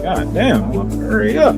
God damn, hurry up.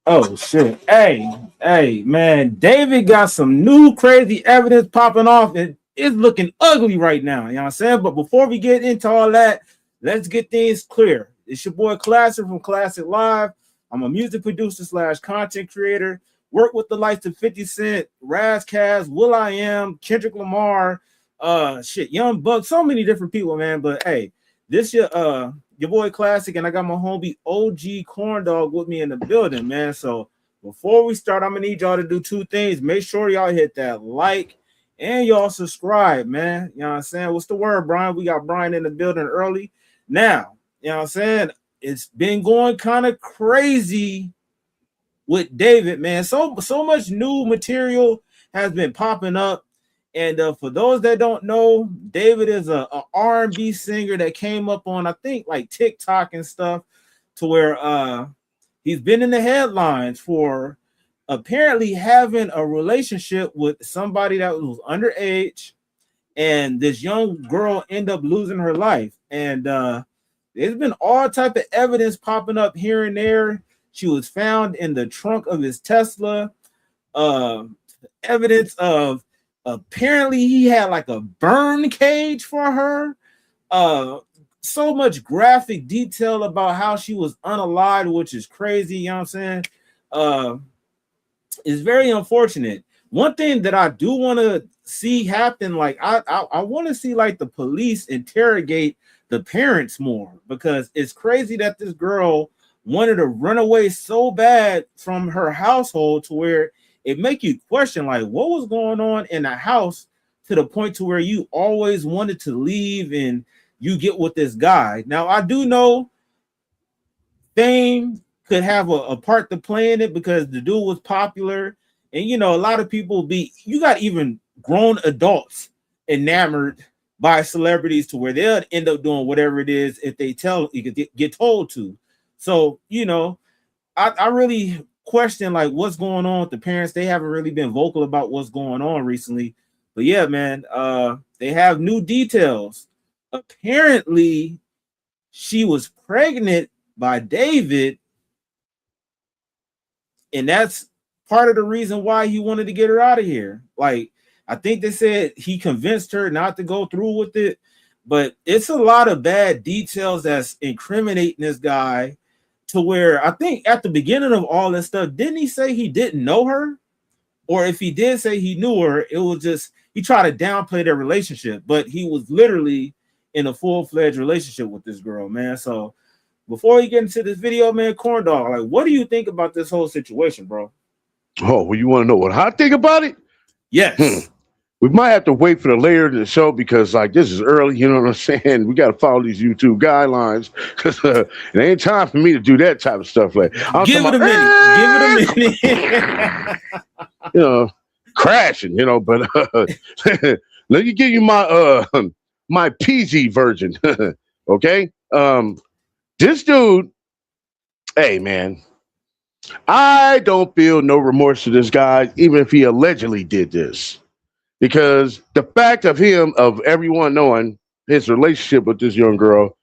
Oh shit. Hey, man. David got some new crazy evidence popping off. It's looking ugly right now. You know what I'm saying? But before we get into all that, let's get things clear. It's your boy Classic from Classic Live. I'm a music producer slash content creator. Work with the likes of 50 Cent, Razkaz, Will I Am, Kendrick Lamar, Young Buck, so many different people, man. But hey, this your boy Classic, and I got my homie OG Corn Dog with me in the building, man. So before we start, I'm gonna need y'all to do two things. Make sure y'all hit that like and y'all subscribe, man. You know what I'm saying? What's the word, Brian? We got Brian in the building early. Now, you know what I'm saying? It's been going kind of crazy with David, man. So much new material has been popping up. And for those that don't know, David is a R&B singer that came up on, I think, like TikTok and stuff, to where he's been in the headlines for apparently having a relationship with somebody that was underage, and this young girl ended up losing her life. And there's been all type of evidence popping up here and there. She was found in the trunk of his Tesla. Evidence of apparently he had like a burn cage for her. So much graphic detail about how she was unalived, which is crazy. You know what I'm saying? It's very unfortunate. One thing that I do want to see happen, like I want to see like the police interrogate the parents more, because it's crazy that this girl wanted to run away so bad from her household to where it make you question like what was going on in the house to the point to where you always wanted to leave and you get with this guy. Now I do know fame could have a part to play in it because the dude was popular, and you know a lot of people you got even grown adults enamored by celebrities to where they'll end up doing whatever it is if they get told to. So you know I really question like what's going on with the parents. They haven't really been vocal about what's going on recently, but yeah, man, they have new details. Apparently she was pregnant by David, and that's part of the reason why he wanted to get her out of here. Like I think they said he convinced her not to go through with it, but it's a lot of bad details that's incriminating this guy, to where I think at the beginning of all this stuff, didn't he say he didn't know her? Or if he did say he knew her, it was just he tried to downplay their relationship, but he was literally in a full-fledged relationship with this girl, man. So before we get into this video, man, Corn Dog, like what do you think about this whole situation, bro? Oh, well, you want to know what I think about it? Yes. We might have to wait for the later in the show because, like, this is early. You know what I'm saying? We got to follow these YouTube guidelines because it ain't time for me to do that type of stuff. Like, give it a minute. Give it a minute. You know, crashing. You know, but let me give you my my PG version. Okay. This dude. Hey, man. I don't feel no remorse to this guy, even if he allegedly did this. Because the fact of everyone knowing his relationship with this young girl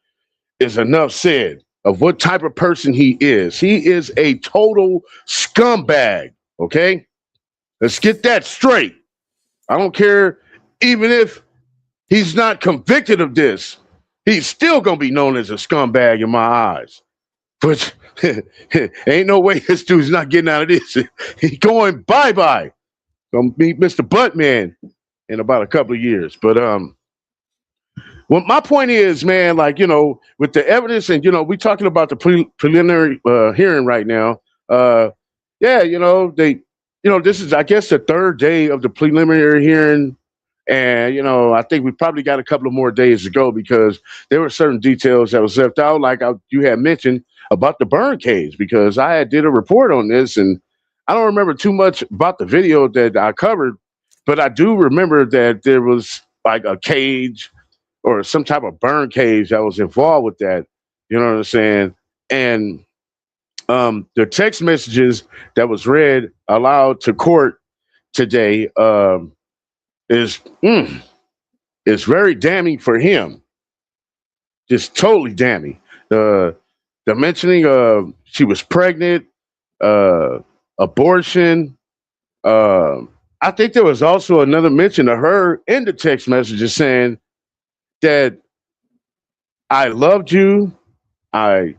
is enough said of what type of person he is. He is a total scumbag, okay? Let's get that straight. I don't care, even if he's not convicted of this, he's still going to be known as a scumbag in my eyes. But ain't no way this dude's not getting out of this. He's going bye-bye. Gonna meet Mr. Buttman in about a couple of years. But well, my point is, man, like, you know, with the evidence and, you know, we talking about the preliminary hearing right now. Yeah, you know, this is, I guess, the third day of the preliminary hearing. And, you know, I think we probably got a couple of more days to go because there were certain details that was left out. Like you had mentioned, about the burn cage because I had did a report on this, and I don't remember too much about the video that I covered, but I do remember that there was like a cage or some type of burn cage that was involved with that. You know what I'm saying? And the text messages that was read aloud to court today is is very damning for him. Just totally damning. The mentioning of she was pregnant, abortion. I think there was also another mention of her in the text messages saying that I loved you. I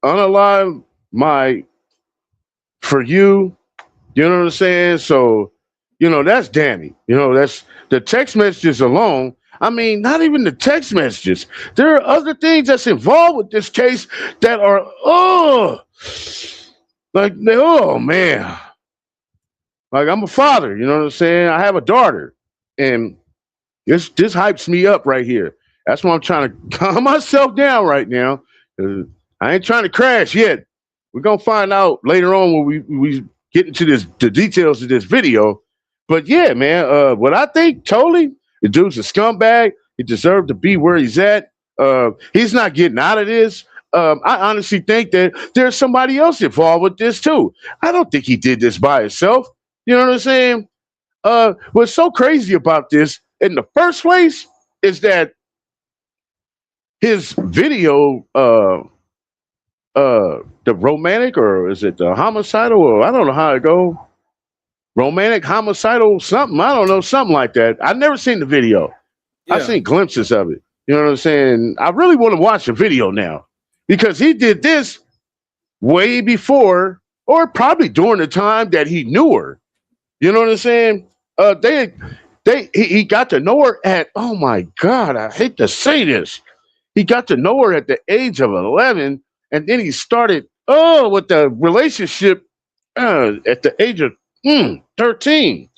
unalive my for you. You know what I'm saying? So, that's damning. That's the text messages alone. I mean, not even the text messages. There are other things that's involved with this case that are, oh man. Like I'm a father, you know what I'm saying? I have a daughter. And this hypes me up right here. That's why I'm trying to calm myself down right now. I ain't trying to crash yet. We're gonna find out later on when we get into the details of this video. But yeah, man, what I think totally, the dude's a scumbag. He deserved to be where he's at. He's not getting out of this. I honestly think that there's somebody else involved with this too. I don't think he did this by himself. You know what I'm saying? What's so crazy about this in the first place is that his video, the romantic, or is it the homicidal, or I don't know how it go. Romantic, homicidal, something. I don't know, something like that. I've never seen the video. Yeah. I've seen glimpses of it. You know what I'm saying? I really want to watch the video now because he did this way before, or probably during the time that he knew her. You know what I'm saying? He got to know her at, oh my God, I hate to say this. He got to know her at the age of 11, and then he started with the relationship at the age of 13.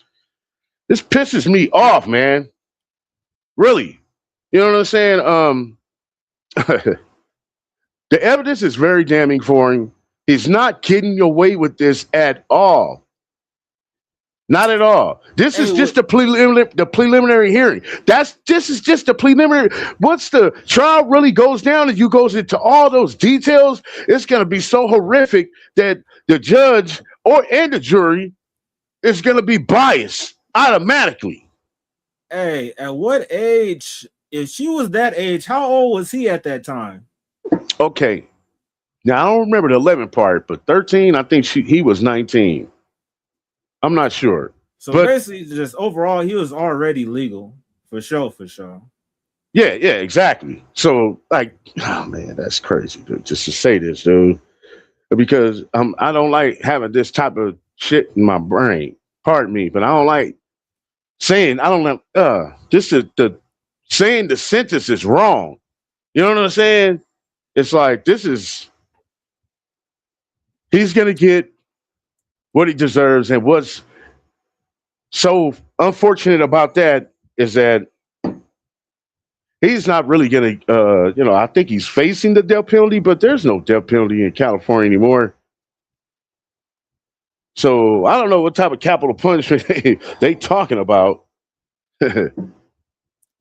This pisses me off, man. Really. You know what I'm saying? The evidence is very damning for him. He's not getting away with this at all. Not at all. This is just the preliminary hearing. This is just the preliminary. Once the trial really goes down and you goes into all those details, it's going to be so horrific that the judge and the jury is going to be biased automatically. Hey, at what age? If she was that age, how old was he at that time? Okay. Now I don't remember the 11 part, but 13, I think he was 19. I'm not sure. So basically, just overall, he was already legal. For sure. Yeah, exactly. So, like, oh man, that's crazy, dude, just to say this, dude. Because I don't like having this type of shit in my brain. Pardon me, but I don't like saying, I don't know, just the saying the sentence is wrong. You know what I'm saying? It's like, he's going to get what he deserves. And what's so unfortunate about that is that he's not really going to, I think he's facing the death penalty, but there's no death penalty in California anymore. So I don't know what type of capital punishment they talking about.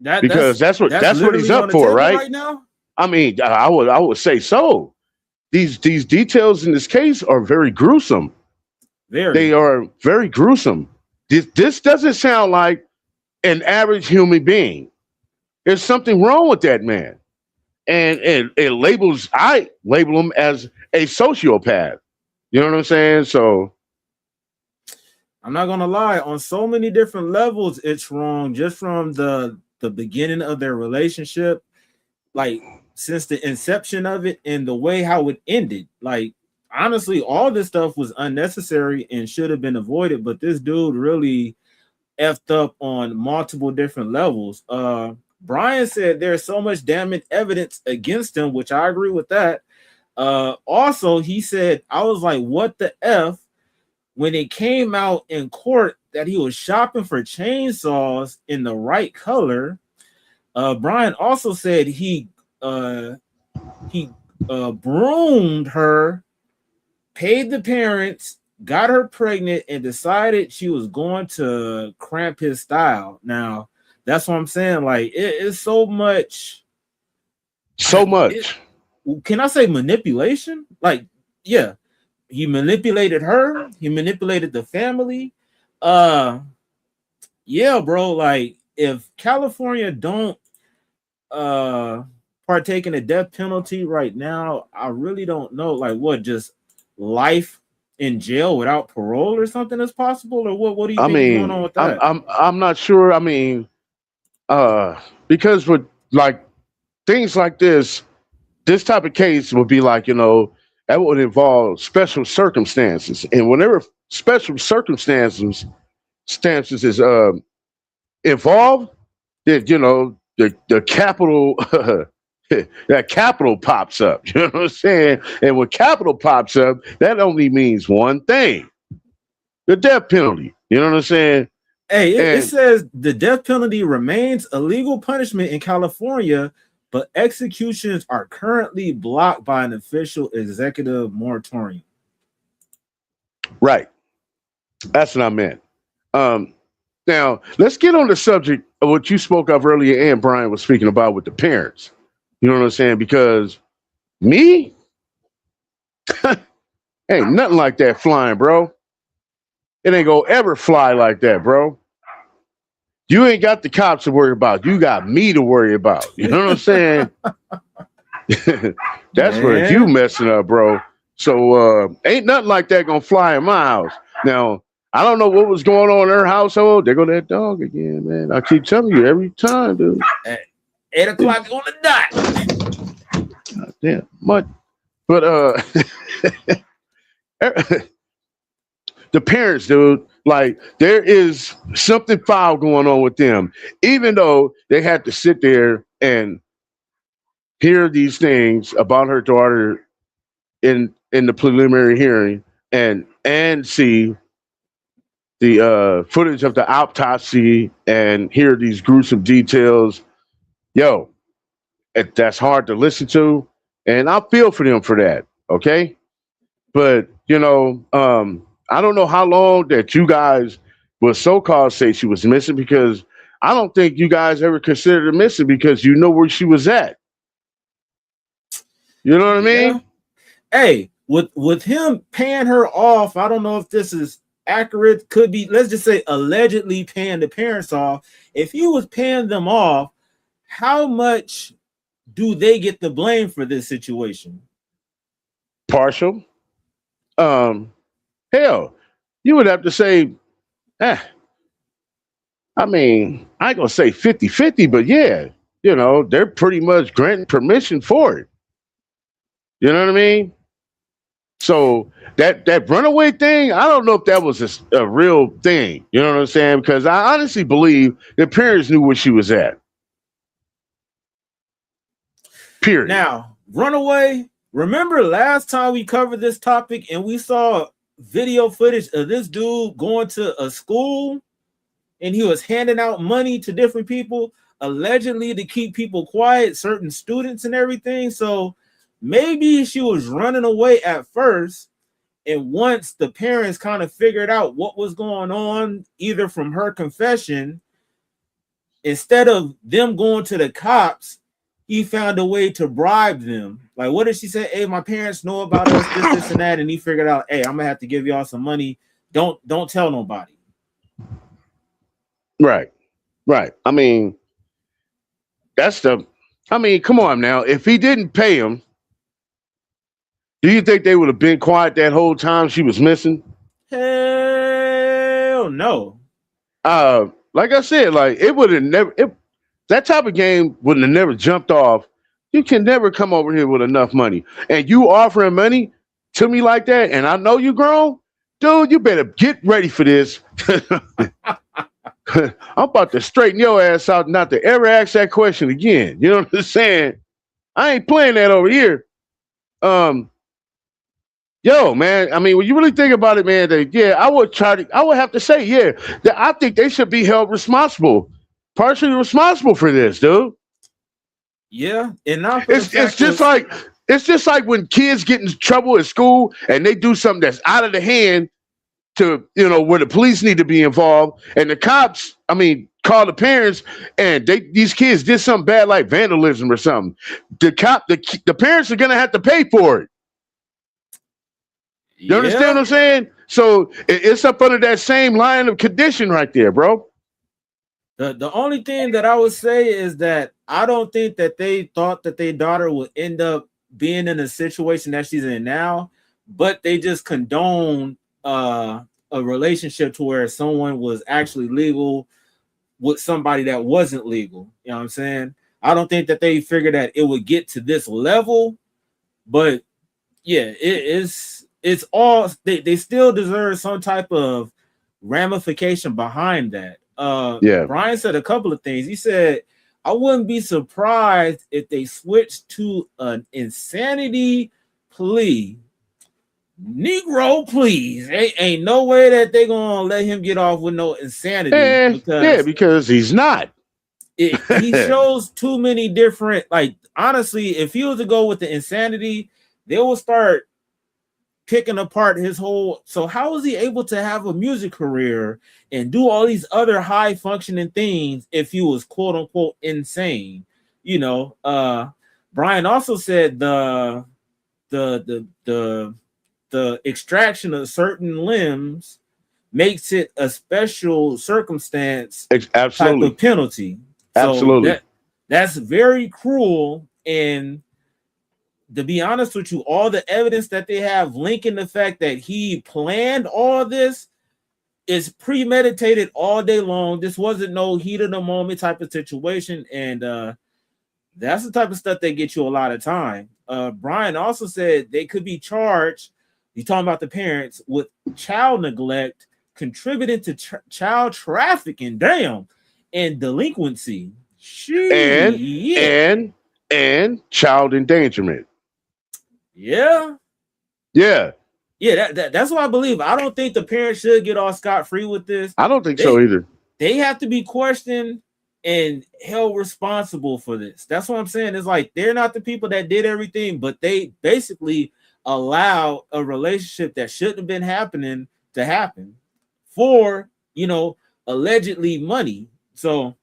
Because that's what he's up for, right now. I mean, I would say so. These details in this case are very gruesome. They are very gruesome. This doesn't sound like an average human being. There's something wrong with that man. And I label him as a sociopath. You know what I'm saying? So I'm not gonna lie, on so many different levels, it's wrong. Just from the beginning of their relationship, like since the inception of it and the way how it ended. Like honestly, all this stuff was unnecessary and should have been avoided. But this dude really effed up on multiple different levels. Brian said there's so much damning evidence against him, which I agree with that. Also, he said, I was like, what the F? When it came out in court that he was shopping for chainsaws in the right color. Brian also said he broomed her, paid the parents, got her pregnant, and decided she was going to cramp his style. Now, that's what I'm saying. Like, it's so much. So much. Can I say manipulation? Like, yeah, he manipulated her. He manipulated the family. Yeah, bro. Like, if California don't partake in the death penalty right now, I really don't know. Like, what, just life in jail without parole or something is possible, or what? What do you think is going on with that? I'm not sure. I mean, because with like things like this type of case would be like, that would involve special circumstances, and whenever special circumstances is involved, that the capital that capital pops up. You know what I'm saying? And when capital pops up, that only means one thing: the death penalty. You know what I'm saying? Hey, it says the death penalty remains a legal punishment in California, but executions are currently blocked by an official executive moratorium. Right. That's what I meant. Now, let's get on the subject of what you spoke of earlier and Brian was speaking about with the parents. You know what I'm saying? Because me, ain't nothing like that flying, bro. It ain't gonna ever fly like that, bro. You ain't got the cops to worry about. You got me to worry about. You know what I'm saying? That's where you messing up, bro. So ain't nothing like that gonna fly in my house. Now, I don't know what was going on in her household. There go that dog again, man. I keep telling you every time, dude. At 8 o'clock on the dot. God damn, much. But the parents, dude, like there is something foul going on with them, even though they had to sit there and hear these things about her daughter in the preliminary hearing and see the footage of the autopsy and hear these gruesome details. Yo, that's hard to listen to, and I feel for them for that. Okay, but I don't know how long that you guys will so-called say she was missing, because I don't think you guys ever considered her missing because you know where she was at. You know what I mean? Hey, with him paying her off, I don't know if this is accurate. Could be, let's just say, allegedly paying the parents off. If he was paying them off, how much do they get the blame for this situation? Partial. Hell, you would have to say, I mean, I ain't gonna say 50-50, but yeah, they're pretty much granting permission for it. You know what I mean? So that runaway thing, I don't know if that was a real thing. You know what I'm saying? Because I honestly believe the parents knew where she was at. Period. Now, runaway, remember last time we covered this topic and we saw video footage of this dude going to a school and he was handing out money to different people, allegedly to keep people quiet, certain students and everything. So maybe she was running away at first, and once the parents kind of figured out what was going on, either from her confession, instead of them going to the cops, he found a way to bribe them. Like, what did she say? Hey, my parents know about us, this, and that. And he figured out, hey, I'm gonna have to give y'all some money. Don't tell nobody. Right. I mean, come on now. If he didn't pay him, do you think they would have been quiet that whole time she was missing? Hell no. Like I said, like it would have never. That type of game would have never jumped off. You can never come over here with enough money, and you offering money to me like that, and I know you grown, dude. You better get ready for this. I'm about to straighten your ass out, not to ever ask that question again. You know what I'm saying? I ain't playing that over here. Yo, man. I mean, when you really think about it, man, I would have to say, that I think they should be held partially responsible for this, dude. Yeah, and now it's just like It's just like when kids get in trouble at school and they do something that's out of the hand to, where the police need to be involved, and the cops, call the parents, and these kids did something bad like vandalism or something. The parents are gonna have to pay for it. You understand what I'm saying? So it's up under that same line of condition right there, bro. The only thing that I would say is that I don't think that they thought that their daughter would end up being in a situation that she's in now, but they just condone a relationship to where someone was actually legal with somebody that wasn't legal. You know what I'm saying? I don't think that they figured that it would get to this level, but yeah, it's all they still deserve some type of ramification behind that. Brian said a couple of things. He said, I wouldn't be surprised if they switched to an insanity plea. Negro, please. Ain't no way that they gonna let him get off with no insanity. Because he's not. He shows too many different, like, honestly, if he was to go with the insanity, they will start picking apart his whole. So how was he able to have a music career and do all these other high functioning things if he was quote unquote insane? Brian also said the extraction of certain limbs makes it a special circumstance type of penalty. So that's very cruel. And to be honest with you, all the evidence that they have linking the fact that he planned all this is premeditated all day long. This wasn't no heat of the moment type of situation. And that's the type of stuff that gets you a lot of time. Brian also said they could be charged, he's talking about the parents, with child neglect, contributing to child trafficking, and delinquency. And child endangerment. Yeah. That's what I believe. I don't think the parents should get off scot-free with this. I don't think so either. They have to be questioned and held responsible for this. That's what I'm saying. It's like they're not the people that did everything, but they basically allow a relationship that shouldn't have been happening to happen for, allegedly money. So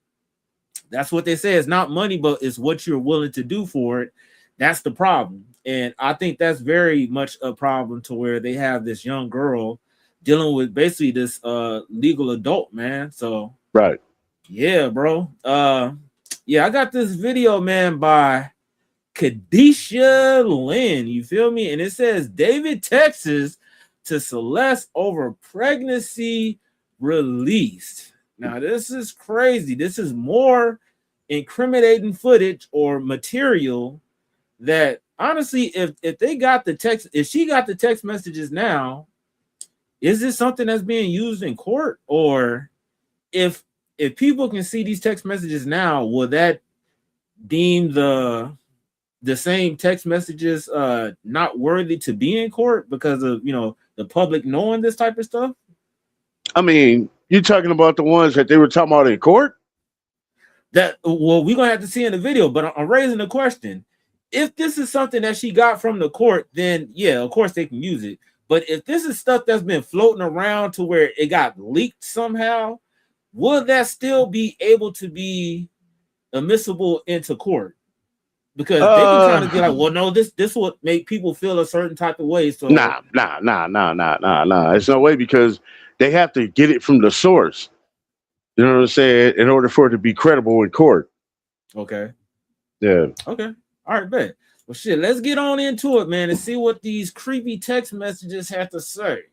that's what they say. It's not money, but it's what you're willing to do for it. That's the problem. And I think that's very much a problem to where they have this young girl dealing with basically this legal adult, man. So right. Yeah, bro. I got this video, man, by Kadisha Lynn. You feel me? And it says David texts to Celeste over pregnancy released. Now, this is crazy. This is more incriminating footage or material that honestly, if they got the text, if she got the text messages now, is this something that's being used in court? Or if people can see these text messages now, will that deem the same text messages not worthy to be in court because of the public knowing this type of stuff? I mean, you're talking about the ones that they were talking about in court? We're gonna have to see in the video, but I'm raising the question. If this is something that she got from the court, then yeah, of course they can use it. But if this is stuff that's been floating around to where it got leaked somehow, will that still be able to be admissible into court? Because they can kind of be like, well, no, this would make people feel a certain type of way. So nah. It's no way, because they have to get it from the source. You know what I'm saying? In order for it to be credible in court. Okay. Yeah. Okay. All right, bet. Well, shit, let's get on into it, man, and see what these creepy text messages have to say.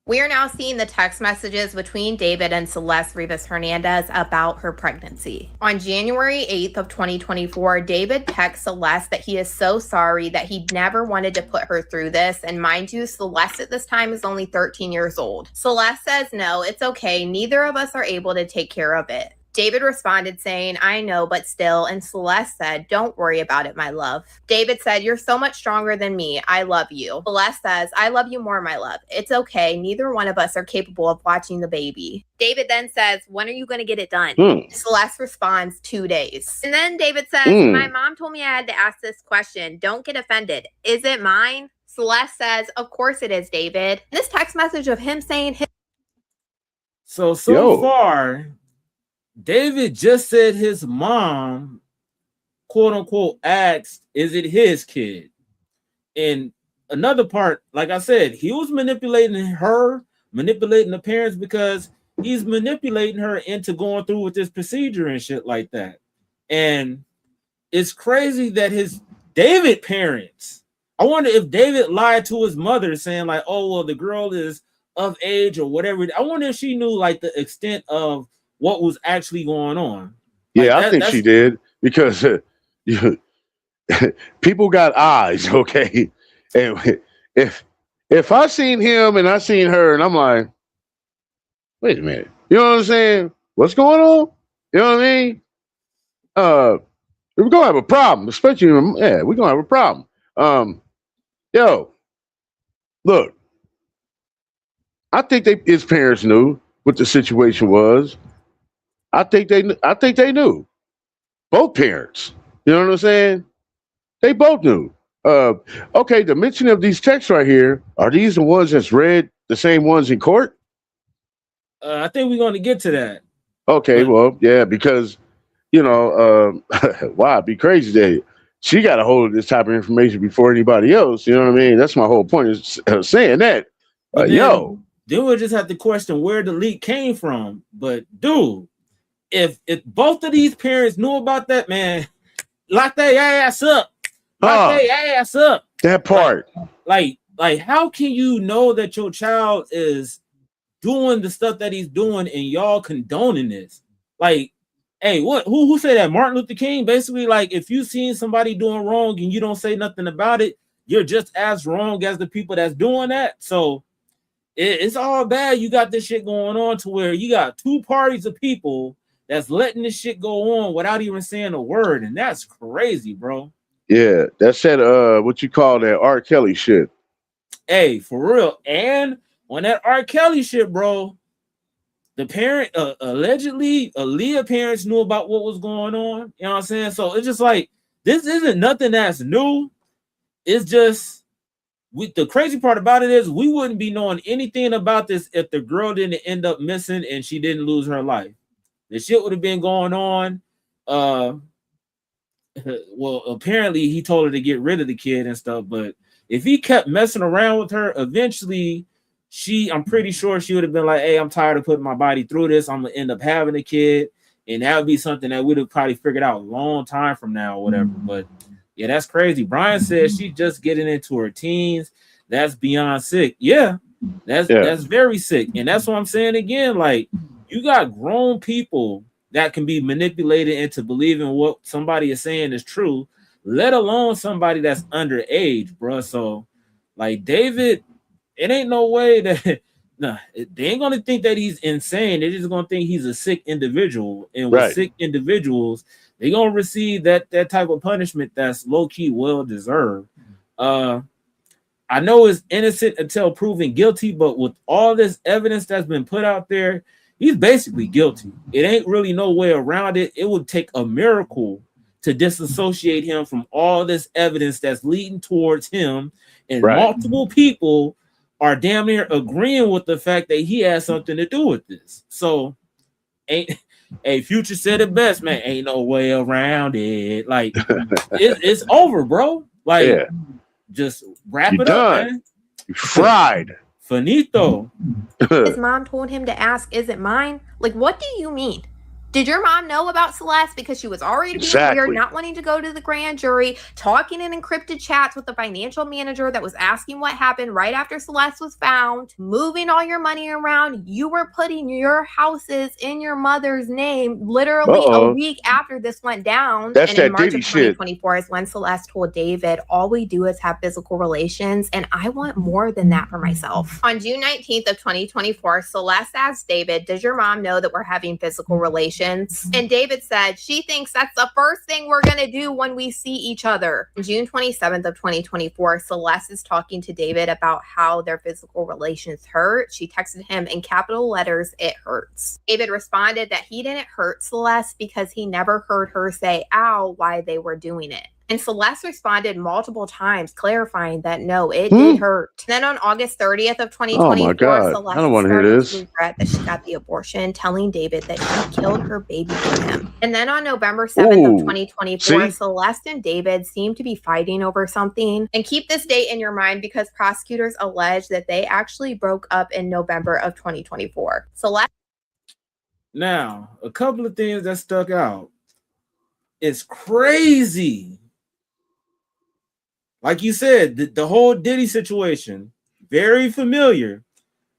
We are now seeing the text messages between David and Celeste Rivas Hernandez about her pregnancy. On January 8th of 2024, David texts Celeste that he is so sorry that he never wanted to put her through this. And mind you, Celeste at this time is only 13 years old. Celeste says, no, it's okay. Neither of us are able to take care of it. David responded saying, I know, but still. And Celeste said, don't worry about it, my love. David said, you're so much stronger than me. I love you. Celeste says, I love you more, my love. It's okay. Neither one of us are capable of watching the baby. David then says, when are you going to get it done? Celeste responds, 2 days. And then David says, my mom told me I had to ask this question. Don't get offended. Is it mine? Celeste says, of course it is, David. This text message of him saying... So far, David just said his mom, quote unquote, asked, is it his kid? And another part, like I said, he was manipulating her, manipulating the parents, because he's manipulating her into going through with this procedure and shit like that. And it's crazy that his David parents, I wonder if David lied to his mother saying like, oh, well, the girl is of age or whatever. I wonder if she knew like the extent of what was actually going on. Like, yeah, I think she did, because people got eyes, okay? And if I seen him and I seen her and I'm like, wait a minute, you know what I'm saying? What's going on? You know what I mean? We're gonna have a problem, especially we're gonna have a problem. Yo, look, I think his parents knew what the situation was. I think they knew. Both parents. You know what I'm saying? They both knew. Okay, the mention of these texts right here, are these the ones that's read, the same ones in court? I think we're going to get to that. Okay, well, yeah, because, you know, wow, it'd be crazy that she got a hold of this type of information before anybody else. You know what I mean? That's my whole point is saying that. Then we'll just have to question where the leak came from. But, dude, if both of these parents knew about that, man, lock their ass up. Lock their ass up. That part. Like, how can you know that your child is doing the stuff that he's doing and y'all condoning this? Like, hey, who said that? Martin Luther King? Basically, like, if you seen somebody doing wrong and you don't say nothing about it, you're just as wrong as the people that's doing that. So it's all bad. You got this shit going on to where you got two parties of people that's letting this shit go on without even saying a word, and that's crazy, bro. Yeah, that's that what you call that R. Kelly shit. Hey, for real. And on that R. Kelly shit, bro, the parent allegedly, Aaliyah parents knew about what was going on. You know what I'm saying? So it's just like, this isn't nothing that's new. It's just, the crazy part about it is we wouldn't be knowing anything about this if the girl didn't end up missing and she didn't lose her life. The shit would have been going on. Well, apparently he told her to get rid of the kid and stuff, but if he kept messing around with her, eventually I'm pretty sure she would have been like, hey, I'm tired of putting my body through this. I'm gonna end up having a kid. And that would be something that we'd have probably figured out a long time from now or whatever. But yeah, that's crazy. Brian says she's just getting into her teens. That's beyond sick. Yeah, that's very sick. And that's what I'm saying again. Like, you got grown people that can be manipulated into believing what somebody is saying is true, let alone somebody that's underage, bro. So, like, David, it ain't no way that they ain't gonna think that he's insane. They're just gonna think he's a sick individual, and with sick individuals, they're gonna receive that type of punishment that's low-key well deserved. I know it's innocent until proven guilty, but with all this evidence that's been put out there, he's basically guilty. It ain't really no way around it. It would take a miracle to disassociate him from all this evidence that's leading towards him, and multiple people are damn near agreeing with the fact that he has something to do with this. So, Future said it best, man. Ain't no way around it. Like, it's over, bro. Like, just wrap it up, man. You fried. Finito. His mom told him to ask, is it mine? Like, what do you mean? Did your mom know about Celeste because she was already being weird, not wanting to go to the grand jury, talking in encrypted chats with the financial manager that was asking what happened right after Celeste was found, moving all your money around? You were putting your houses in your mother's name literally a week after this went down. That's and that in March Diddy of 2024 is when Celeste told David, all we do is have physical relations, and I want more than that for myself. On June 19th of 2024, Celeste asked David, does your mom know that we're having physical relations? abortions. And David said, she thinks that's the first thing we're going to do when we see each other. On June 27th of 2024, Celeste is talking to David about how their physical relations hurt. She texted him in capital letters, "It hurts." David responded that he didn't hurt Celeste because he never heard her say ow while they were doing it. And Celeste responded multiple times, clarifying that no, it did hurt. Then on August 30th of 2024, Celeste I don't want to hear this. regret that she got the abortion, telling David that she killed her baby for him. And then on November 7th of 2024, Celeste and David seemed to be fighting over something. And keep this date in your mind because prosecutors allege that they actually broke up in November of 2024. Celeste. Now, a couple of things that stuck out. It's crazy. Like you said, the whole Diddy situation, very familiar.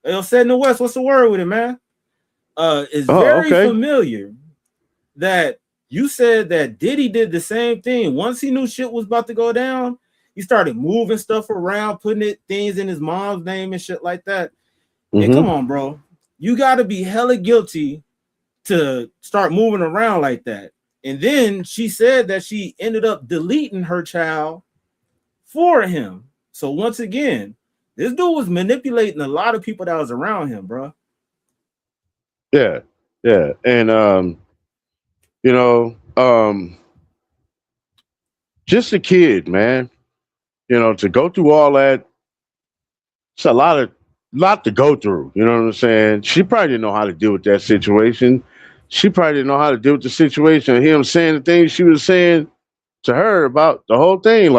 They'll say in the West, what's the word with it, man? It's very familiar that you said that Diddy did the same thing. Once he knew shit was about to go down, he started moving stuff around, putting things in his mom's name and shit like that. And come on, bro. You got to be hella guilty to start moving around like that. And then she said that she ended up deleting her child for him. So once again, this dude was manipulating a lot of people that was around him, bro. Yeah. And just a kid, man. To go through all that, it's a lot to go through. You know what I'm saying? She probably didn't know how to deal with that situation. She probably didn't know how to deal with the situation. Him saying the things she was saying to her about the whole thing,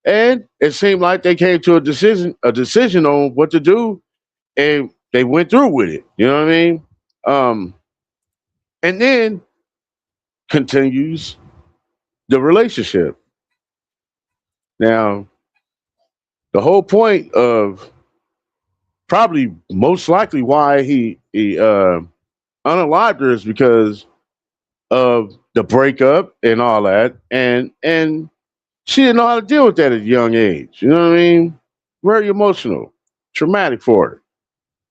and it seemed like they came to a decision on what to do, and they went through with it. You know what I mean? And then continues the relationship. Now, the whole point of probably most likely why he unalived her is because of the breakup and all that, and she didn't know how to deal with that at a young age. You know what I mean? Very emotional, traumatic for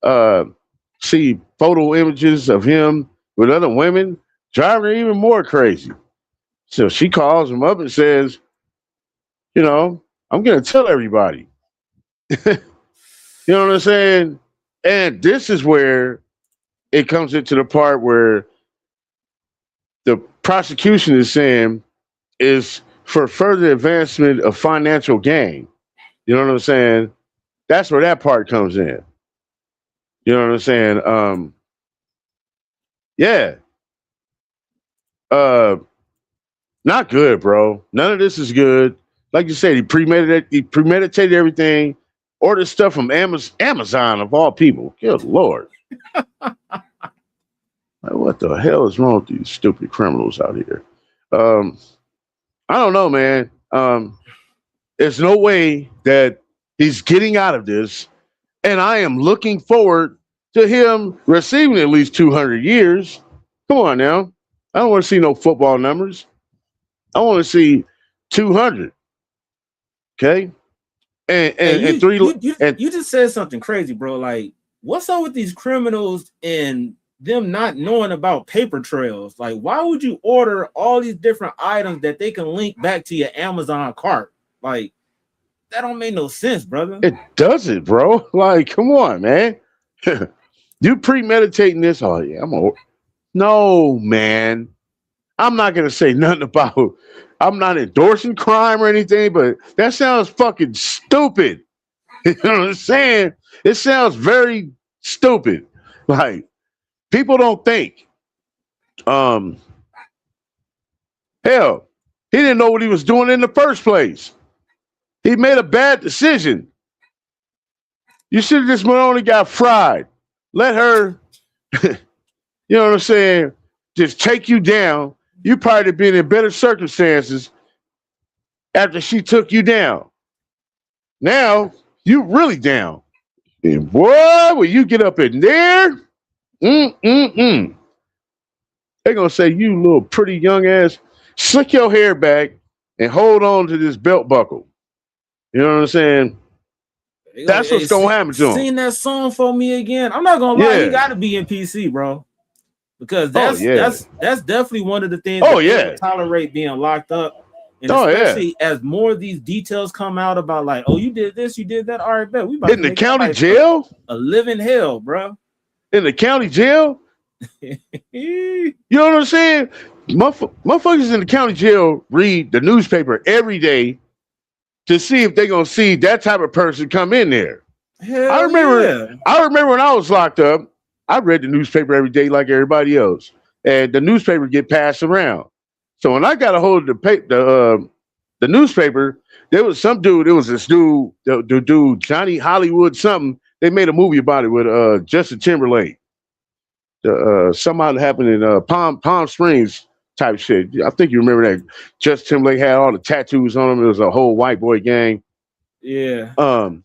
her. See photo images of him with other women, driving her even more crazy. So she calls him up and says, I'm going to tell everybody. You know what I'm saying? And this is where it comes into the part where the prosecution is saying is for further advancement of financial gain. You know what I'm saying? That's where that part comes in. You know what I'm saying? Yeah. Not good, bro. None of this is good. Like you said, he premeditated everything. Ordered stuff from Amazon of all people. Good Lord. What the hell is wrong with these stupid criminals out here? I don't know, man. There's no way that he's getting out of this. And I am looking forward to him receiving at least 200 years. Come on now. I don't want to see no football numbers. I want to see 200. Okay? And you just said something crazy, bro. Like, what's up with these criminals and them not knowing about paper trails? Like, why would you order all these different items that they can link back to your Amazon cart? Like, that don't make no sense, brother. It doesn't, bro. Like, come on, man. You premeditating this? Oh yeah, no, man. I'm not gonna say nothing about. I'm not endorsing crime or anything, but that sounds fucking stupid. You know what I'm saying? It sounds very stupid. Like, people don't think. Hell, he didn't know what he was doing in the first place. He made a bad decision. You should have just only got fried. Let her, you know what I'm saying, just take you down. You probably have been in better circumstances after she took you down. Now, you really down. And boy, when you get up in there, they're going to say, you little pretty young ass, slick your hair back and hold on to this belt buckle. You know what I'm saying? That's what's going to happen to him. Sing that song for me again. I'm not going to lie. He got to be in PC, bro. because that's definitely one of the things Oh, that yeah. people tolerate being locked up. And Oh, especially as more of these details come out about like, oh, you did this, you did that. All right, bet we about In to the make county life jail? a living hell, bro. In the county jail? You know what I'm saying? Motherfuckers in the county jail read the newspaper every day to see if they're gonna see that type of person come in there. I remember when I was locked up, I read the newspaper every day like everybody else, and the newspaper get passed around. So when I got a hold of the newspaper, there was some dude. It was this dude, the dude Johnny Hollywood something. They made a movie about it with Justin Timberlake. Something happened in Palm Springs type shit. I think you remember that. Justin Timberlake had all the tattoos on him. It was a whole white boy gang. Yeah.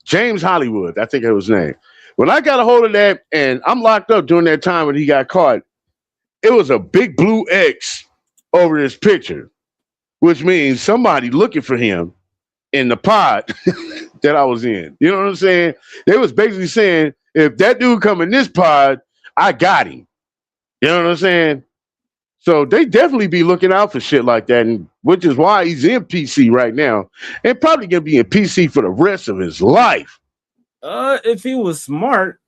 James Hollywood, I think that was his name. When I got a hold of that, and I'm locked up during that time when he got caught, it was a big blue X over his picture, which means somebody looking for him in the pod that I was in. You know what I'm saying? They was basically saying, if that dude come in this pod, I got him. You know what I'm saying? So they definitely be looking out for shit like that, and which is why he's in PC right now, and probably gonna be in PC for the rest of his life. If he was smart,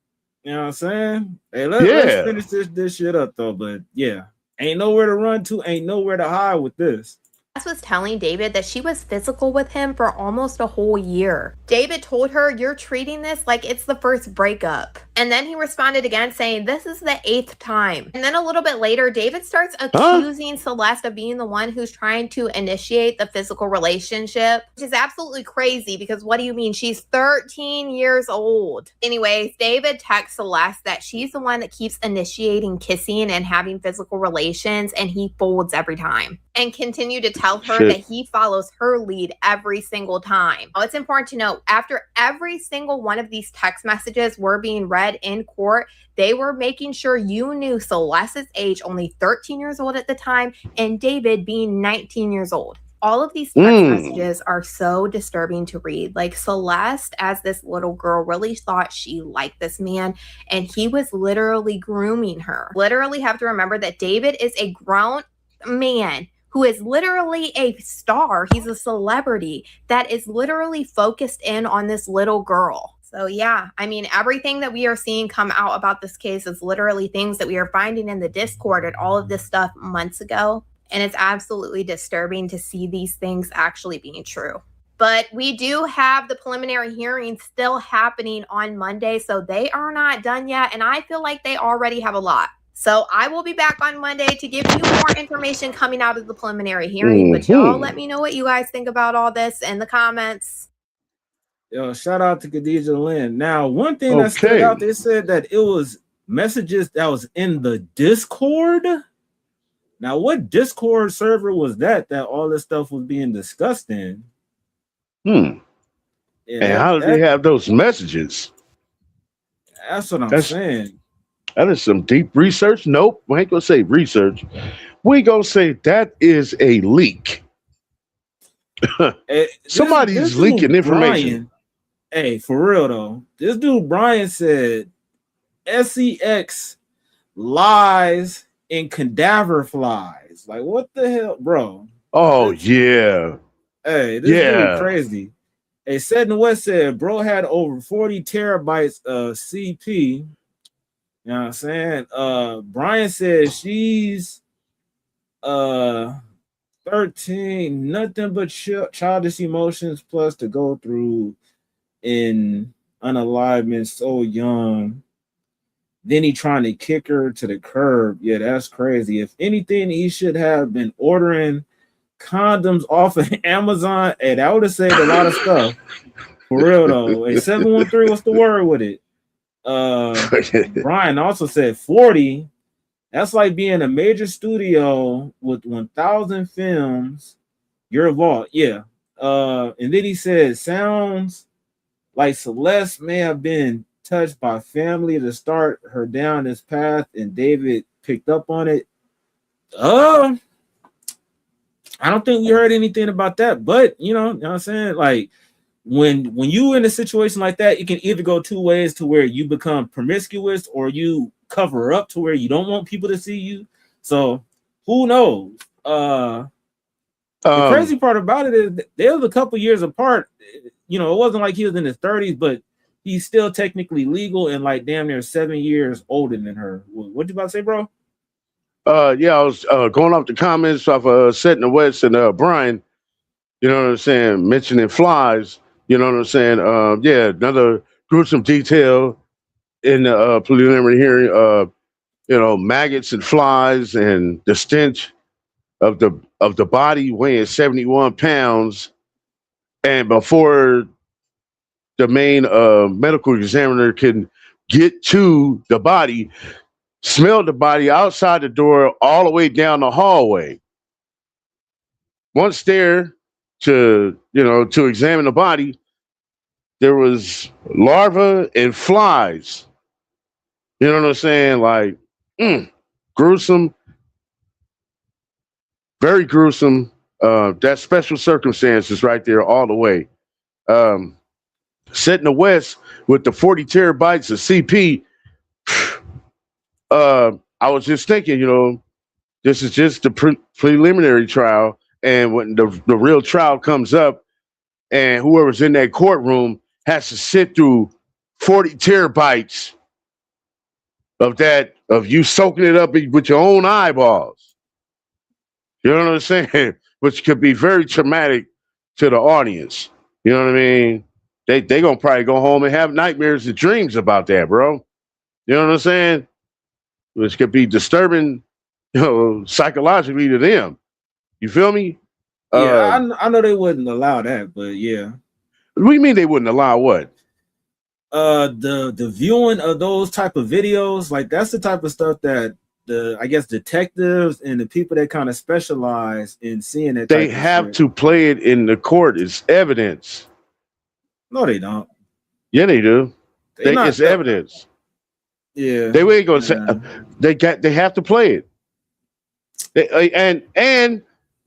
you know what I'm saying? Hey, let's finish this shit up though. But yeah, ain't nowhere to run to, ain't nowhere to hide with this. Was telling David that she was physical with him for almost a whole year. David told her, "You're treating this like it's the first breakup." And then he responded again saying, "This is the 8th time." And then a little bit later, David starts accusing Celeste of being the one who's trying to initiate the physical relationship, which is absolutely crazy because what do you mean? She's 13 years old. Anyways, David texts Celeste that she's the one that keeps initiating kissing and having physical relations, and he folds every time. And continue to tell her that he follows her lead every single time. Oh, it's important to note, after every single one of these text messages were being read in court, they were making sure you knew Celeste's age, only 13 years old at the time, and David being 19 years old. All of these text messages are so disturbing to read. Like, Celeste, as this little girl, really thought she liked this man, and he was literally grooming her. Literally have to remember that David is a grown man who is literally a star. He's a celebrity that is literally focused in on this little girl. So yeah, I mean, everything that we are seeing come out about this case is literally things that we are finding in the Discord and all of this stuff months ago. And it's absolutely disturbing to see these things actually being true. But we do have the preliminary hearing still happening on Monday, so they are not done yet. And I feel like they already have a lot. So I will be back on Monday to give you more information coming out of the preliminary hearing. But y'all let me know what you guys think about all this in the comments. Yo, shout out to Khadijah Lynn. Now, one thing that stood out, they said that it was messages that was in the Discord. Now, what Discord server was that all this stuff was being discussed in? Yeah, and how did they have those messages? That's what I'm saying. That is some deep research. Nope, we ain't gonna say research. We gonna say that is a leak. Somebody's leaking information. Brian, hey, for real though, this dude Brian said SEX lies in cadaver flies. Like, what the hell, bro? Oh yeah. Hey, this dude crazy. Hey, Said in the West said bro had over 40 terabytes of CP. You know what I'm saying? Brian says she's 13, nothing but childish emotions plus to go through in unalivement so young. Then he trying to kick her to the curb. Yeah, that's crazy. If anything, he should have been ordering condoms off of Amazon. Hey, that would have saved a lot of stuff. For real though. Hey, 713, what's the word with it? Brian also said 40. That's like being a major studio with 1,000 films. Your vault, yeah. And then he said, sounds like Celeste may have been touched by family to start her down this path, and David picked up on it. I don't think we heard anything about that, but you know what I'm saying? Like, when you in a situation like that, it can either go two ways to where you become promiscuous or you cover up to where you don't want people to see you. So who knows? The crazy part about it is they was a couple years apart. You know, it wasn't like he was in his 30s, but he's still technically legal and like damn near 7 years older than her. What you about to say, bro? Yeah, I was going off the comments of Setting the West and Brian. You know what I'm saying? Mentioning flies. You know what I'm saying? Yeah, another gruesome detail in the preliminary hearing. You know, maggots and flies and the stench of the body weighing 71 pounds. And before the main medical examiner can get to the body, smelled the body outside the door all the way down the hallway. Once there to examine the body, there was larvae and flies. You know what I'm saying? Like, gruesome, very gruesome. That special circumstances right there all the way. Setting the West with the 40 terabytes of CP. I was just thinking, you know, this is just the preliminary trial. And when the real trial comes up and whoever's in that courtroom has to sit through 40 terabytes of you soaking it up with your own eyeballs. You know what I'm saying? Which could be very traumatic to the audience. You know what I mean? They gonna probably go home and have nightmares and dreams about that, bro. You know what I'm saying? Which could be disturbing, you know, psychologically to them. You feel me? Yeah, I know they wouldn't allow that, but yeah. What do you mean they wouldn't allow what? The viewing of those type of videos, like that's the type of stuff that I guess detectives and the people that kind of specialize in seeing it. They have to play it in the court as evidence. No, they don't. Yeah, they do. It's evidence. Yeah, they ain't gonna say they have to play it. And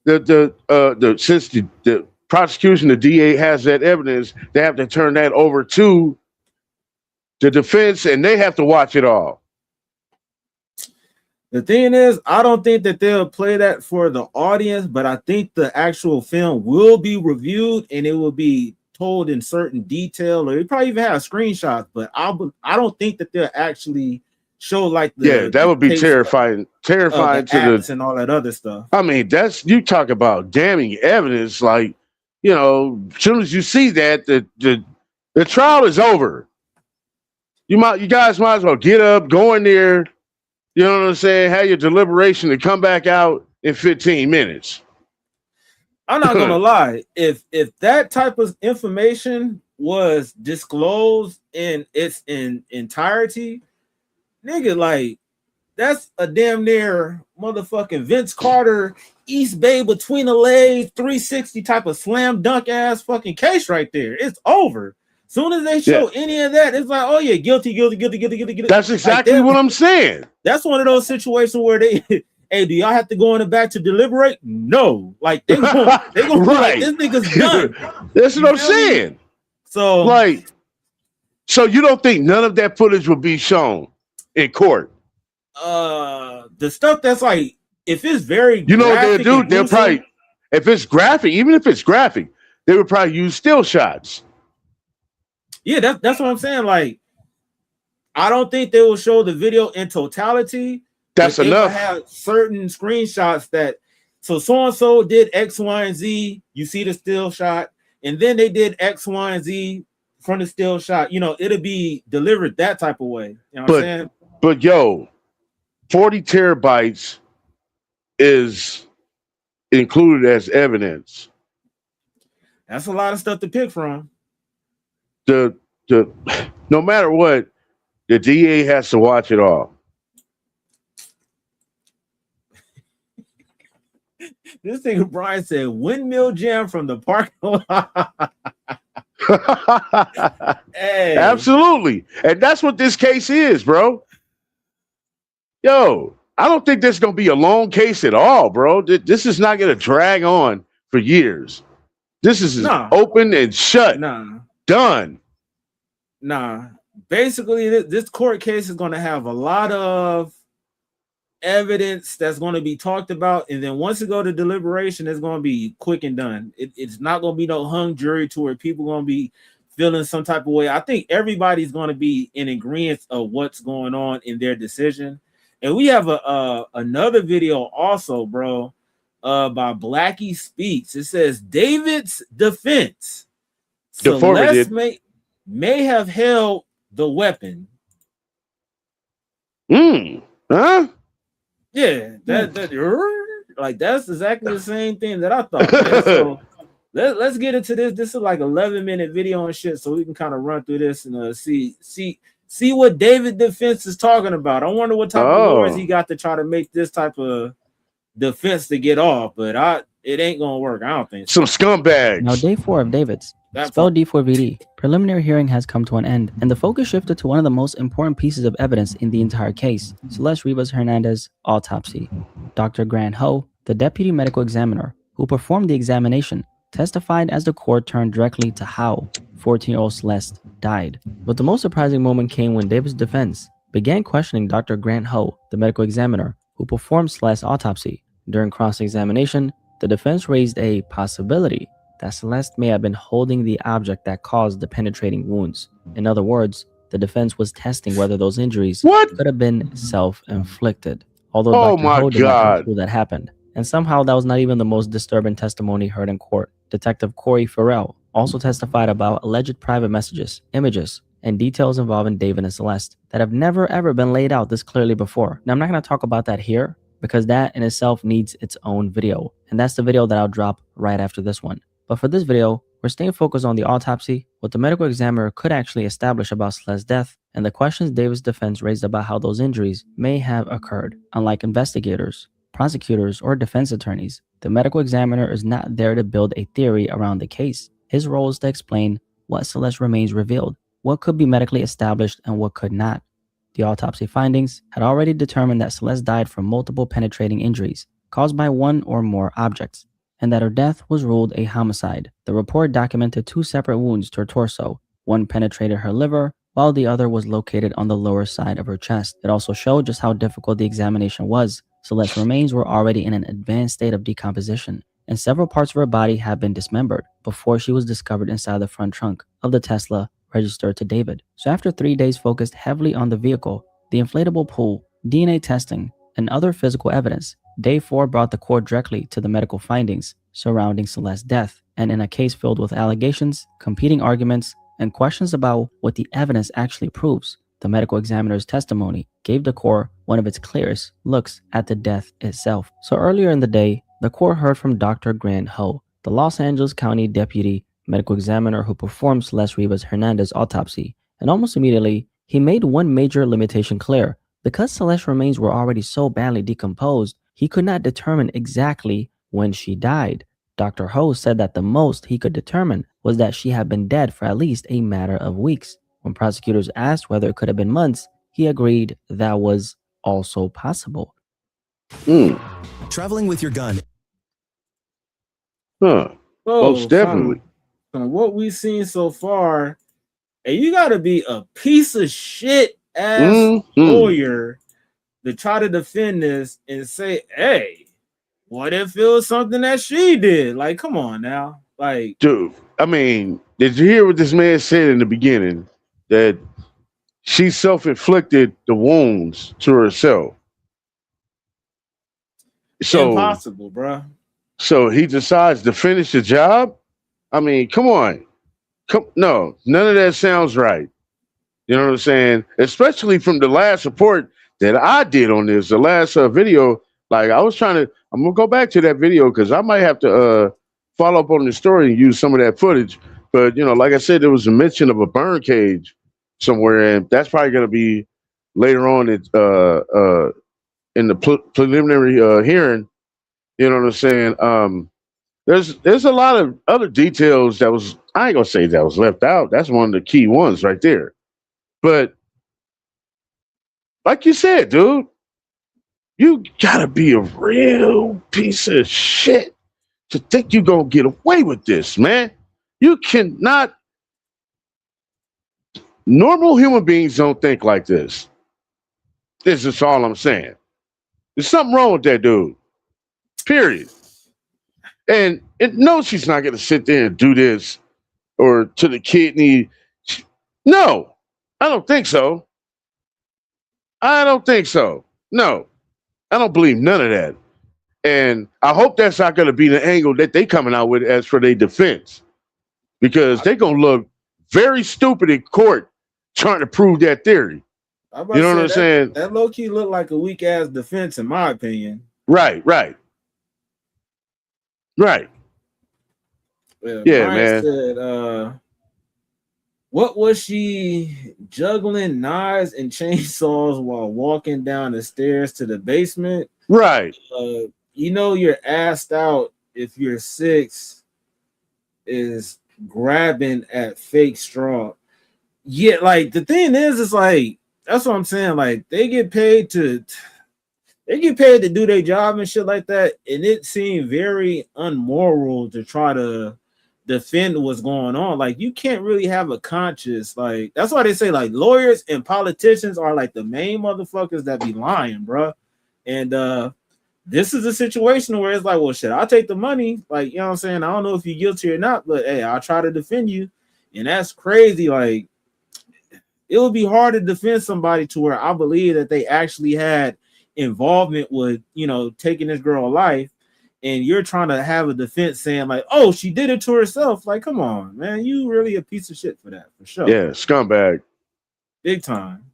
the since the prosecution, the DA has that evidence, they have to turn that over to the defense, and they have to watch it all. The thing is, I don't think that they'll play that for the audience, but I think the actual film will be reviewed and it will be told in certain detail, or they probably even have screenshots. But I don't think that they'll actually show like that would be terrifying to the and all that other stuff. I mean, you talk about damning evidence. Like, you know, as soon as you see that, the trial is over. You guys might as well get up, go in there. You know what I'm saying? Have your deliberation and come back out in 15 minutes. I'm not gonna lie. If that type of information was disclosed in its entirety, nigga, like that's a damn near motherfucking Vince Carter, East Bay between the legs, 360 type of slam dunk ass fucking case right there. It's over. Soon as they show any of that, it's like, oh yeah, guilty. That's exactly like what I'm saying. That's one of those situations where they, hey, do y'all have to go in the back to deliberate? No, like they gonna right. Like, this nigga's done. That's what I'm saying. So you don't think none of that footage will be shown in court? The stuff that's like, if it's very, you know what they'll do? They'll probably, if it's graphic, even if it's graphic, they would probably use still shots. Yeah, that's what I'm saying. Like, I don't think they will show the video in totality. That's enough. They have certain screenshots that so and so did X, Y, and Z. You see the still shot, and then they did X, Y, and Z from the still shot. You know, it'll be delivered that type of way. You know what I'm saying? But yo, 40 terabytes is included as evidence. That's a lot of stuff to pick from. No matter what, the DA has to watch it all. This thing Brian said, windmill jam from the parking lot. Hey. Absolutely. And that's what this case is, bro. Yo, I don't think this is going to be a long case at all, bro. This is not going to drag on for years. This is open and shut. Nah. Done. Nah. basically, this court case is going to have a lot of evidence that's going to be talked about, and then once it go to deliberation, it's going to be quick and done. It's not going to be no hung jury to where people going to be feeling some type of way. I think everybody's going to be in agreement of what's going on in their decision. And we have another video also, bro, by Blackie Speaks. It says David's defense. Celeste may have held the weapon. Huh? Yeah, that's exactly the same thing that I thought. Man. So let's get into this. This is like 11-minute video and shit, so we can kind of run through this and see what David defense is talking about. I wonder what type of lawyers he got to try to make this type of defense to get off, but it ain't gonna work. I don't think so. Some scumbags. Now, day 4 of David's, spelled D4vd, preliminary hearing has come to an end, and the focus shifted to one of the most important pieces of evidence in the entire case, Celeste Rivas Hernandez autopsy. Dr. Grant Ho, the deputy medical examiner who performed the examination, testified as the court turned directly to how 14-year-old Celeste died. But the most surprising moment came when David's defense began questioning Dr. Grant Ho, the medical examiner who performed Celeste's autopsy. During cross-examination, the defense raised a possibility that Celeste may have been holding the object that caused the penetrating wounds. In other words, the defense was testing whether those injuries could have been self-inflicted. Although Dr. Ho did not prove that happened. And somehow that was not even the most disturbing testimony heard in court. Detective Corey Farrell also testified about alleged private messages, images, and details involving David and Celeste that have never ever been laid out this clearly before. Now, I'm not going to talk about that here because that in itself needs its own video. And that's the video that I'll drop right after this one. But for this video, we're staying focused on the autopsy, what the medical examiner could actually establish about Celeste's death, and the questions David's defense raised about how those injuries may have occurred. Unlike investigators, prosecutors, or defense attorneys, the medical examiner is not there to build a theory around the case. His role is to explain what Celeste remains revealed, what could be medically established and what could not. The autopsy findings had already determined that Celeste died from multiple penetrating injuries caused by one or more objects, and that her death was ruled a homicide. The report documented 2 separate wounds to her torso. One penetrated her liver, while the other was located on the lower side of her chest. It also showed just how difficult the examination was. Celeste's remains were already in an advanced state of decomposition, and several parts of her body had been dismembered before she was discovered inside the front trunk of the Tesla registered to David. So after 3 days focused heavily on the vehicle, the inflatable pool, DNA testing, and other physical evidence, Day 4 brought the court directly to the medical findings surrounding Celeste's death, and in a case filled with allegations, competing arguments, and questions about what the evidence actually proves, the medical examiner's testimony gave the court one of its clearest looks at the death itself. So earlier in the day, the court heard from Dr. Grant Ho, the Los Angeles County Deputy Medical Examiner who performed Celeste Rivas Hernandez autopsy, and almost immediately, he made one major limitation clear. Because Celeste's remains were already so badly decomposed, he could not determine exactly when she died. Dr. Ho said that the most he could determine was that she had been dead for at least a matter of weeks. When prosecutors asked whether it could have been months, he agreed that was also possible. Traveling with your gun. Most definitely. From what we've seen so far, and you got to be a piece of shit ass lawyer to try to defend this and say, hey, what if it was something that she did? Like, come on now. Like, dude, I mean, did you hear what this man said in the beginning? That she self-inflicted the wounds to herself. So impossible, bro. So he decides to finish the job? I mean, come on. No, none of that sounds right. You know what I'm saying? Especially from the last report that I did on this, the last video. Like, I'm going to go back to that video because I might have to follow up on the story and use some of that footage. But, you know, like I said, there was a mention of a burn cage somewhere, and that's probably going to be later on in the preliminary hearing. You know what I'm saying? There's a lot of other details that was, I ain't gonna say that was left out. That's one of the key ones right there. But like you said, dude, you gotta be a real piece of shit to think you're gonna get away with this, man. You cannot. Normal human beings don't think like this. This is all I'm saying. There's something wrong with that dude. Period. And no, she's not going to sit there and do this or to the kidney. No, I don't think so. I don't think so. No, I don't believe none of that. And I hope that's not going to be the angle that they coming out with as for their defense, because they're going to look very stupid in court trying to prove that theory. You know what I'm saying? That low key looked like a weak ass defense, in my opinion. Right. Yeah, man. Said, what was she juggling knives and chainsaws while walking down the stairs to the basement? Right. You know, you're asked out if you're 6 is grabbing at fake straw. Yeah, like the thing is like, that's what I'm saying. Like they get paid to do their job and shit like that. And it seemed very unmoral to try to defend what's going on. Like you can't really have a conscience. Like that's why they say like lawyers and politicians are like the main motherfuckers that be lying, bro. And this is a situation where it's like, well, shit, I'll take the money. Like, you know what I'm saying? I don't know if you're guilty or not, but hey, I'll try to defend you. And that's crazy. Like, it would be hard to defend somebody to where I believe that they actually had involvement with, you know, taking this girl life. And you're trying to have a defense saying, like, oh, she did it to herself. Like, come on, man. You really a piece of shit for that, for sure. Yeah, scumbag. Big time.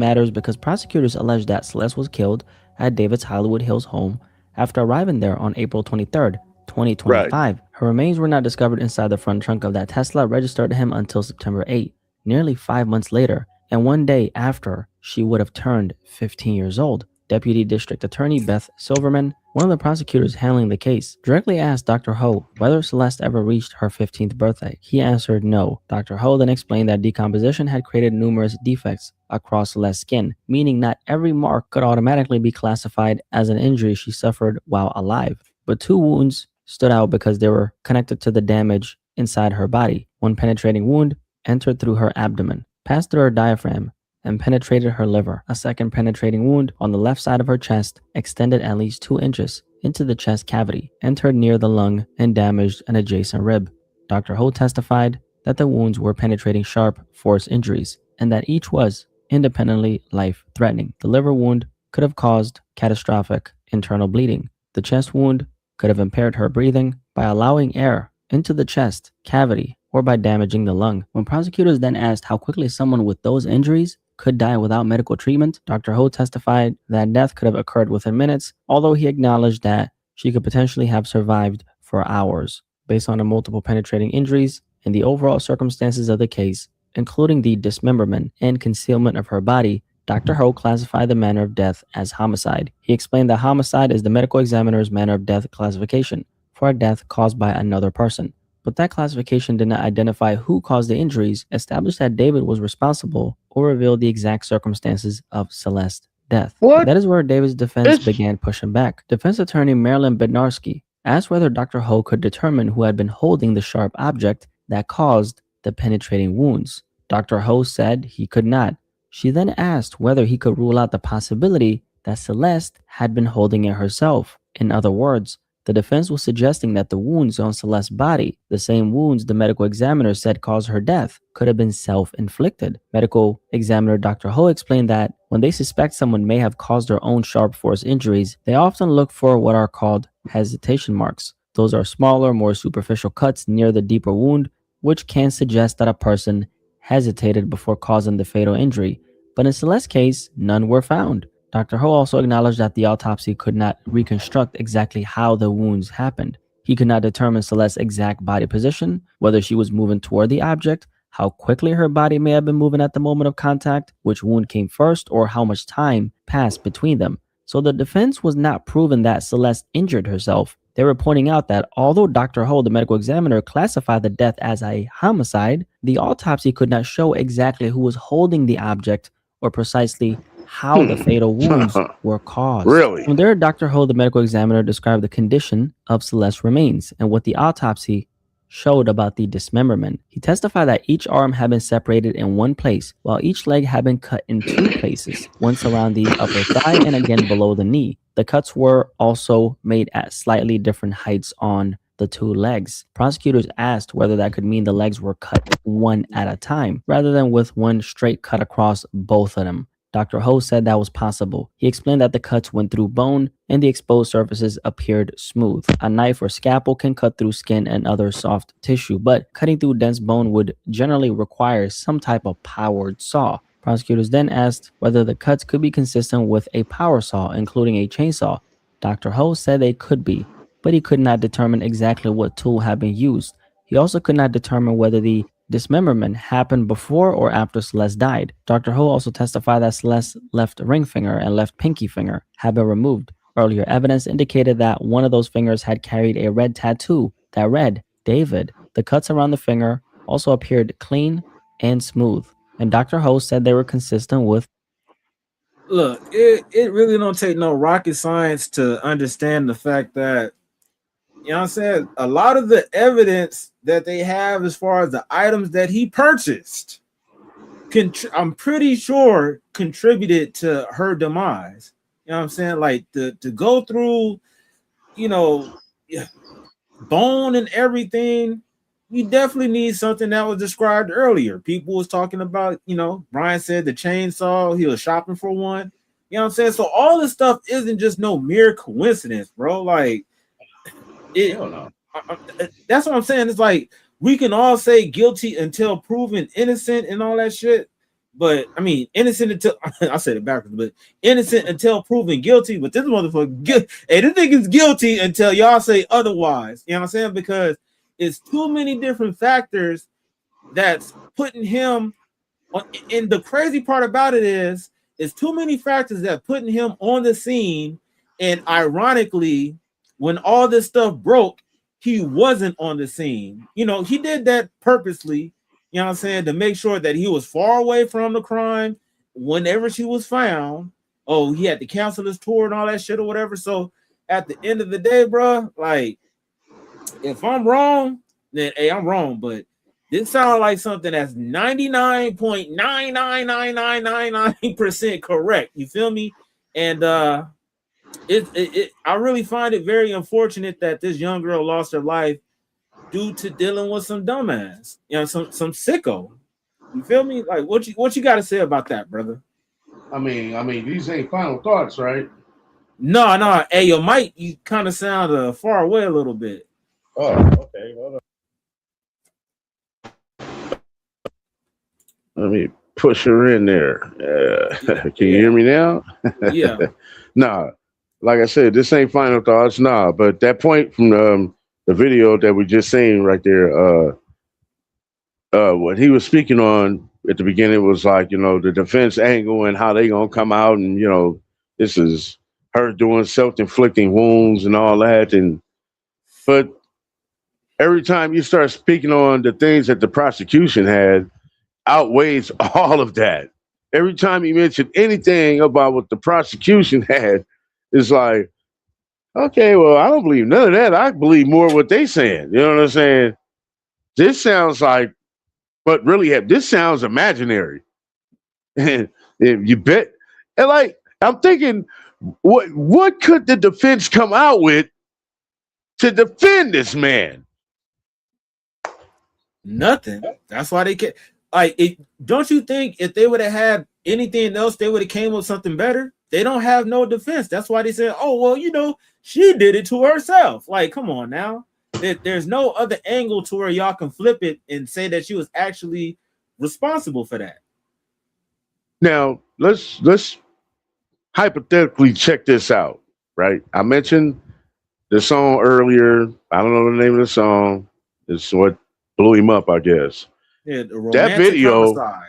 Matters because prosecutors allege that Celeste was killed at David's Hollywood Hills home after arriving there on April 23rd, 2025. Right. Her remains were not discovered inside the front trunk of that Tesla registered to him until September 8, nearly 5 months later, and one day after she would have turned 15 years old. Deputy District Attorney Beth Silverman, one of the prosecutors handling the case, directly asked Dr. Ho whether Celeste ever reached her 15th birthday. He answered no. Dr. Ho then explained that decomposition had created numerous defects across Celeste's skin, meaning not every mark could automatically be classified as an injury she suffered while alive. But 2 wounds stood out because they were connected to the damage inside her body. One penetrating wound entered through her abdomen, passed through her diaphragm, and penetrated her liver. A second penetrating wound on the left side of her chest extended at least 2 inches into the chest cavity, entered near the lung, and damaged an adjacent rib. Dr. Ho testified that the wounds were penetrating sharp force injuries and that each was independently life-threatening. The liver wound could have caused catastrophic internal bleeding. The chest wound could have impaired her breathing by allowing air into the chest cavity or by damaging the lung. When prosecutors then asked how quickly someone with those injuries could die without medical treatment, Dr. Ho testified that death could have occurred within minutes, although he acknowledged that she could potentially have survived for hours. Based on the multiple penetrating injuries and the overall circumstances of the case, including the dismemberment and concealment of her body, Dr. Ho classified the manner of death as homicide. He explained that homicide is the medical examiner's manner of death classification for a death caused by another person. But that classification did not identify who caused the injuries, establish that David was responsible, or reveal the exact circumstances of Celeste's death. What? That is where David's defense began pushing back. Defense attorney Marilyn Bednarski asked whether Dr. Ho could determine who had been holding the sharp object that caused the penetrating wounds. Dr. Ho said he could not. She then asked whether he could rule out the possibility that Celeste had been holding it herself. In other words, the defense was suggesting that the wounds on Celeste's body, the same wounds the medical examiner said caused her death, could have been self-inflicted. Medical examiner Dr. Ho explained that when they suspect someone may have caused their own sharp force injuries, they often look for what are called hesitation marks. Those are smaller, more superficial cuts near the deeper wound, which can suggest that a person hesitated before causing the fatal injury. But in Celeste's case, none were found. Dr. Ho also acknowledged that the autopsy could not reconstruct exactly how the wounds happened. He could not determine Celeste's exact body position, whether she was moving toward the object, how quickly her body may have been moving at the moment of contact, which wound came first, or how much time passed between them. So the defense was not proving that Celeste injured herself. They were pointing out that although Dr. Ho, the medical examiner, classified the death as a homicide, the autopsy could not show exactly who was holding the object or precisely how the fatal wounds were caused. Really? From there, Dr. Ho, the medical examiner, described the condition of Celeste's remains and what the autopsy showed about the dismemberment. He testified that each arm had been separated in one place, while each leg had been cut in two places, once around the upper thigh and again below the knee. The cuts were also made at slightly different heights on the two legs. Prosecutors asked whether that could mean the legs were cut one at a time, rather than with one straight cut across both of them. Dr. Ho said that was possible. He explained that the cuts went through bone and the exposed surfaces appeared smooth. A knife or scalpel can cut through skin and other soft tissue, but cutting through dense bone would generally require some type of powered saw. Prosecutors then asked whether the cuts could be consistent with a power saw, including a chainsaw. Dr. Ho said they could be, but he could not determine exactly what tool had been used. He also could not determine whether the dismemberment happened before or after Celeste died. Dr. Ho also testified that Celeste's left ring finger and left pinky finger had been removed. Earlier evidence indicated that one of those fingers had carried a red tattoo that read David. The cuts around the finger also appeared clean and smooth, and Dr. Ho said they were consistent with. Look, it really don't take no rocket science to understand the fact that, you know what I'm saying, a lot of the evidence that they have as far as the items that he purchased, I'm pretty sure contributed to her demise. You know what I'm saying? Like to go through, you know, bone and everything, we definitely need something that was described earlier. People was talking about, you know, Brian said the chainsaw, he was shopping for one. You know what I'm saying? So all this stuff isn't just no mere coincidence, bro. Like, that's what I'm saying. It's like we can all say guilty until proven innocent and all that shit. But I mean, innocent until I said it backwards, but innocent until proven guilty. But this motherfucker, hey, this nigga's guilty until y'all say otherwise. You know what I'm saying? Because it's too many different factors that's putting him on. And the crazy part about it is, it's too many factors that putting him on the scene. And ironically, when all this stuff broke, he wasn't on the scene. You know, he did that purposely, you know what I'm saying, to make sure that he was far away from the crime whenever she was found. Oh, he had to cancel his tour and all that shit or whatever. So at the end of the day, bro, like, if I'm wrong, then hey, I'm wrong. But this sounds like something that's 99.99999% correct. You feel me? And I really find it very unfortunate that this young girl lost her life due to dealing with some dumbass, you know, some sicko. You feel me? Like, what you got to say about that, brother? I mean, these ain't final thoughts, right? No. Hey, your mic, you kind of sound far away a little bit. Oh, okay. Hold on. Let me push her in there. Can you hear me now? Yeah. Nah, like I said, this ain't final thoughts. Nah, but that point from the video that we just seen right there, what he was speaking on at the beginning was like, you know, the defense angle and how they gonna come out and, you know, this is her doing self-inflicting wounds and all that. But every time you start speaking on the things that the prosecution had, outweighs all of that. Every time you mention anything about what the prosecution had, it's like, okay, well, I don't believe none of that. I believe more what they saying. You know what I'm saying? This sounds like, but really, this sounds imaginary. And you bet. And like, I'm thinking, what could the defense come out with to defend this man? Nothing. That's why they can't. Like, don't you think if they would have had anything else, they would have came with something better? They don't have no defense. That's why they said, oh, well, you know, she did it to herself. Like, come on now. There's no other angle to where y'all can flip it and say that she was actually responsible for that. Now, let's hypothetically check this out, right? I mentioned the song earlier. I don't know the name of the song. It's what blew him up, I guess. Yeah, that video. Homicide.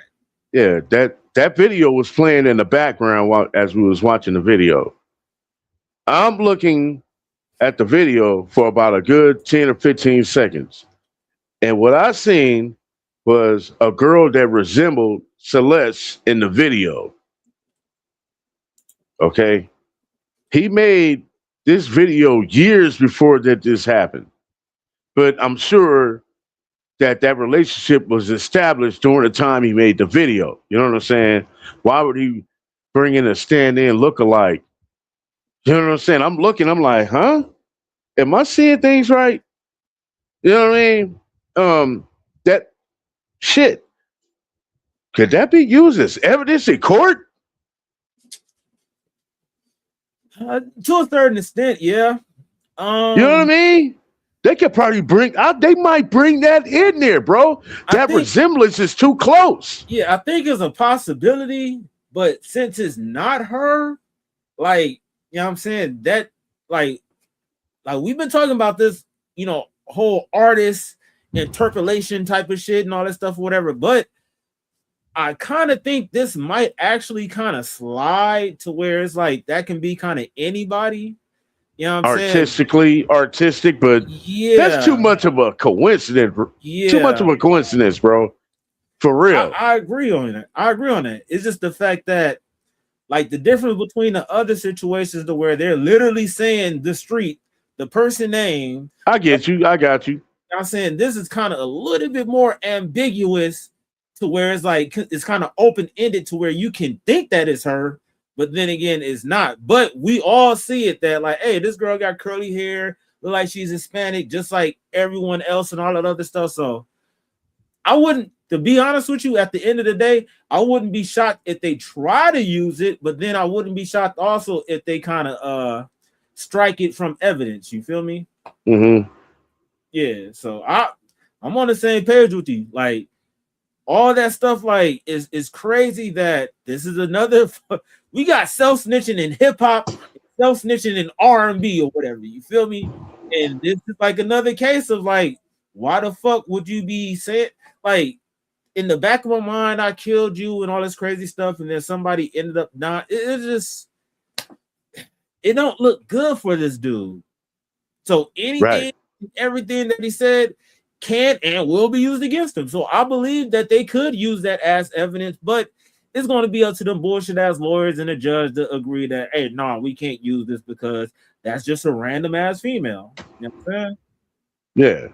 Yeah, that video was playing in the background as we was watching the video. I'm looking at the video for about a good 10 or 15 seconds. And what I seen was a girl that resembled Celeste in the video. Okay. He made this video years before that this happened. But I'm sure that relationship was established during the time he made the video. You know what I'm saying? Why would he bring in a stand-in lookalike? You know what I'm saying? I'm looking, I'm like, huh? Am I seeing things right? You know what I mean? That shit. Could that be used as evidence in court? To a certain extent, yeah. You know what I mean? They could probably they might bring that in there, bro. That resemblance is too close. Yeah, I think it's a possibility, but since it's not her, like, you know what I'm saying? That, like we've been talking about this, you know, whole artist interpolation type of shit and all that stuff, whatever. But I kind of think this might actually kind of slide to where it's like that can be kind of anybody. You know what I'm saying? Artistic, but yeah, that's too much of a coincidence. Yeah. Too much of a coincidence, bro. For real. I agree on that. I agree on that. It's just the fact that, like, the difference between the other situations to where they're literally saying the street, the person name. I get you. I got you. I'm saying this is kind of a little bit more ambiguous to where it's like it's kind of open-ended to where you can think that it's her, but then again, it's not. But we all see it that, like, hey, this girl got curly hair, look like she's Hispanic, just like everyone else and all that other stuff. So I wouldn't, to be honest with you, at the end of the day, I wouldn't be shocked if they try to use it, but then I wouldn't be shocked also if they kind of strike it from evidence. You feel me? Mm-hmm. Yeah. So I'm on the same page with you. Like, all that stuff, like, is crazy that this is another. We got self-snitching in hip-hop, self-snitching in R&B or whatever. You feel me? And this is like another case of, like, why the fuck would you be saying, like, in the back of my mind, I killed you and all this crazy stuff, and then somebody ended up not. It just, it don't look good for this dude. So anything, everything that he said can and will be used against him. So I believe that they could use that as evidence, but it's going to be up to them bullshit ass lawyers and the judge to agree that, hey, no, we can't use this because that's just a random ass female. You know what I'm saying? Yeah.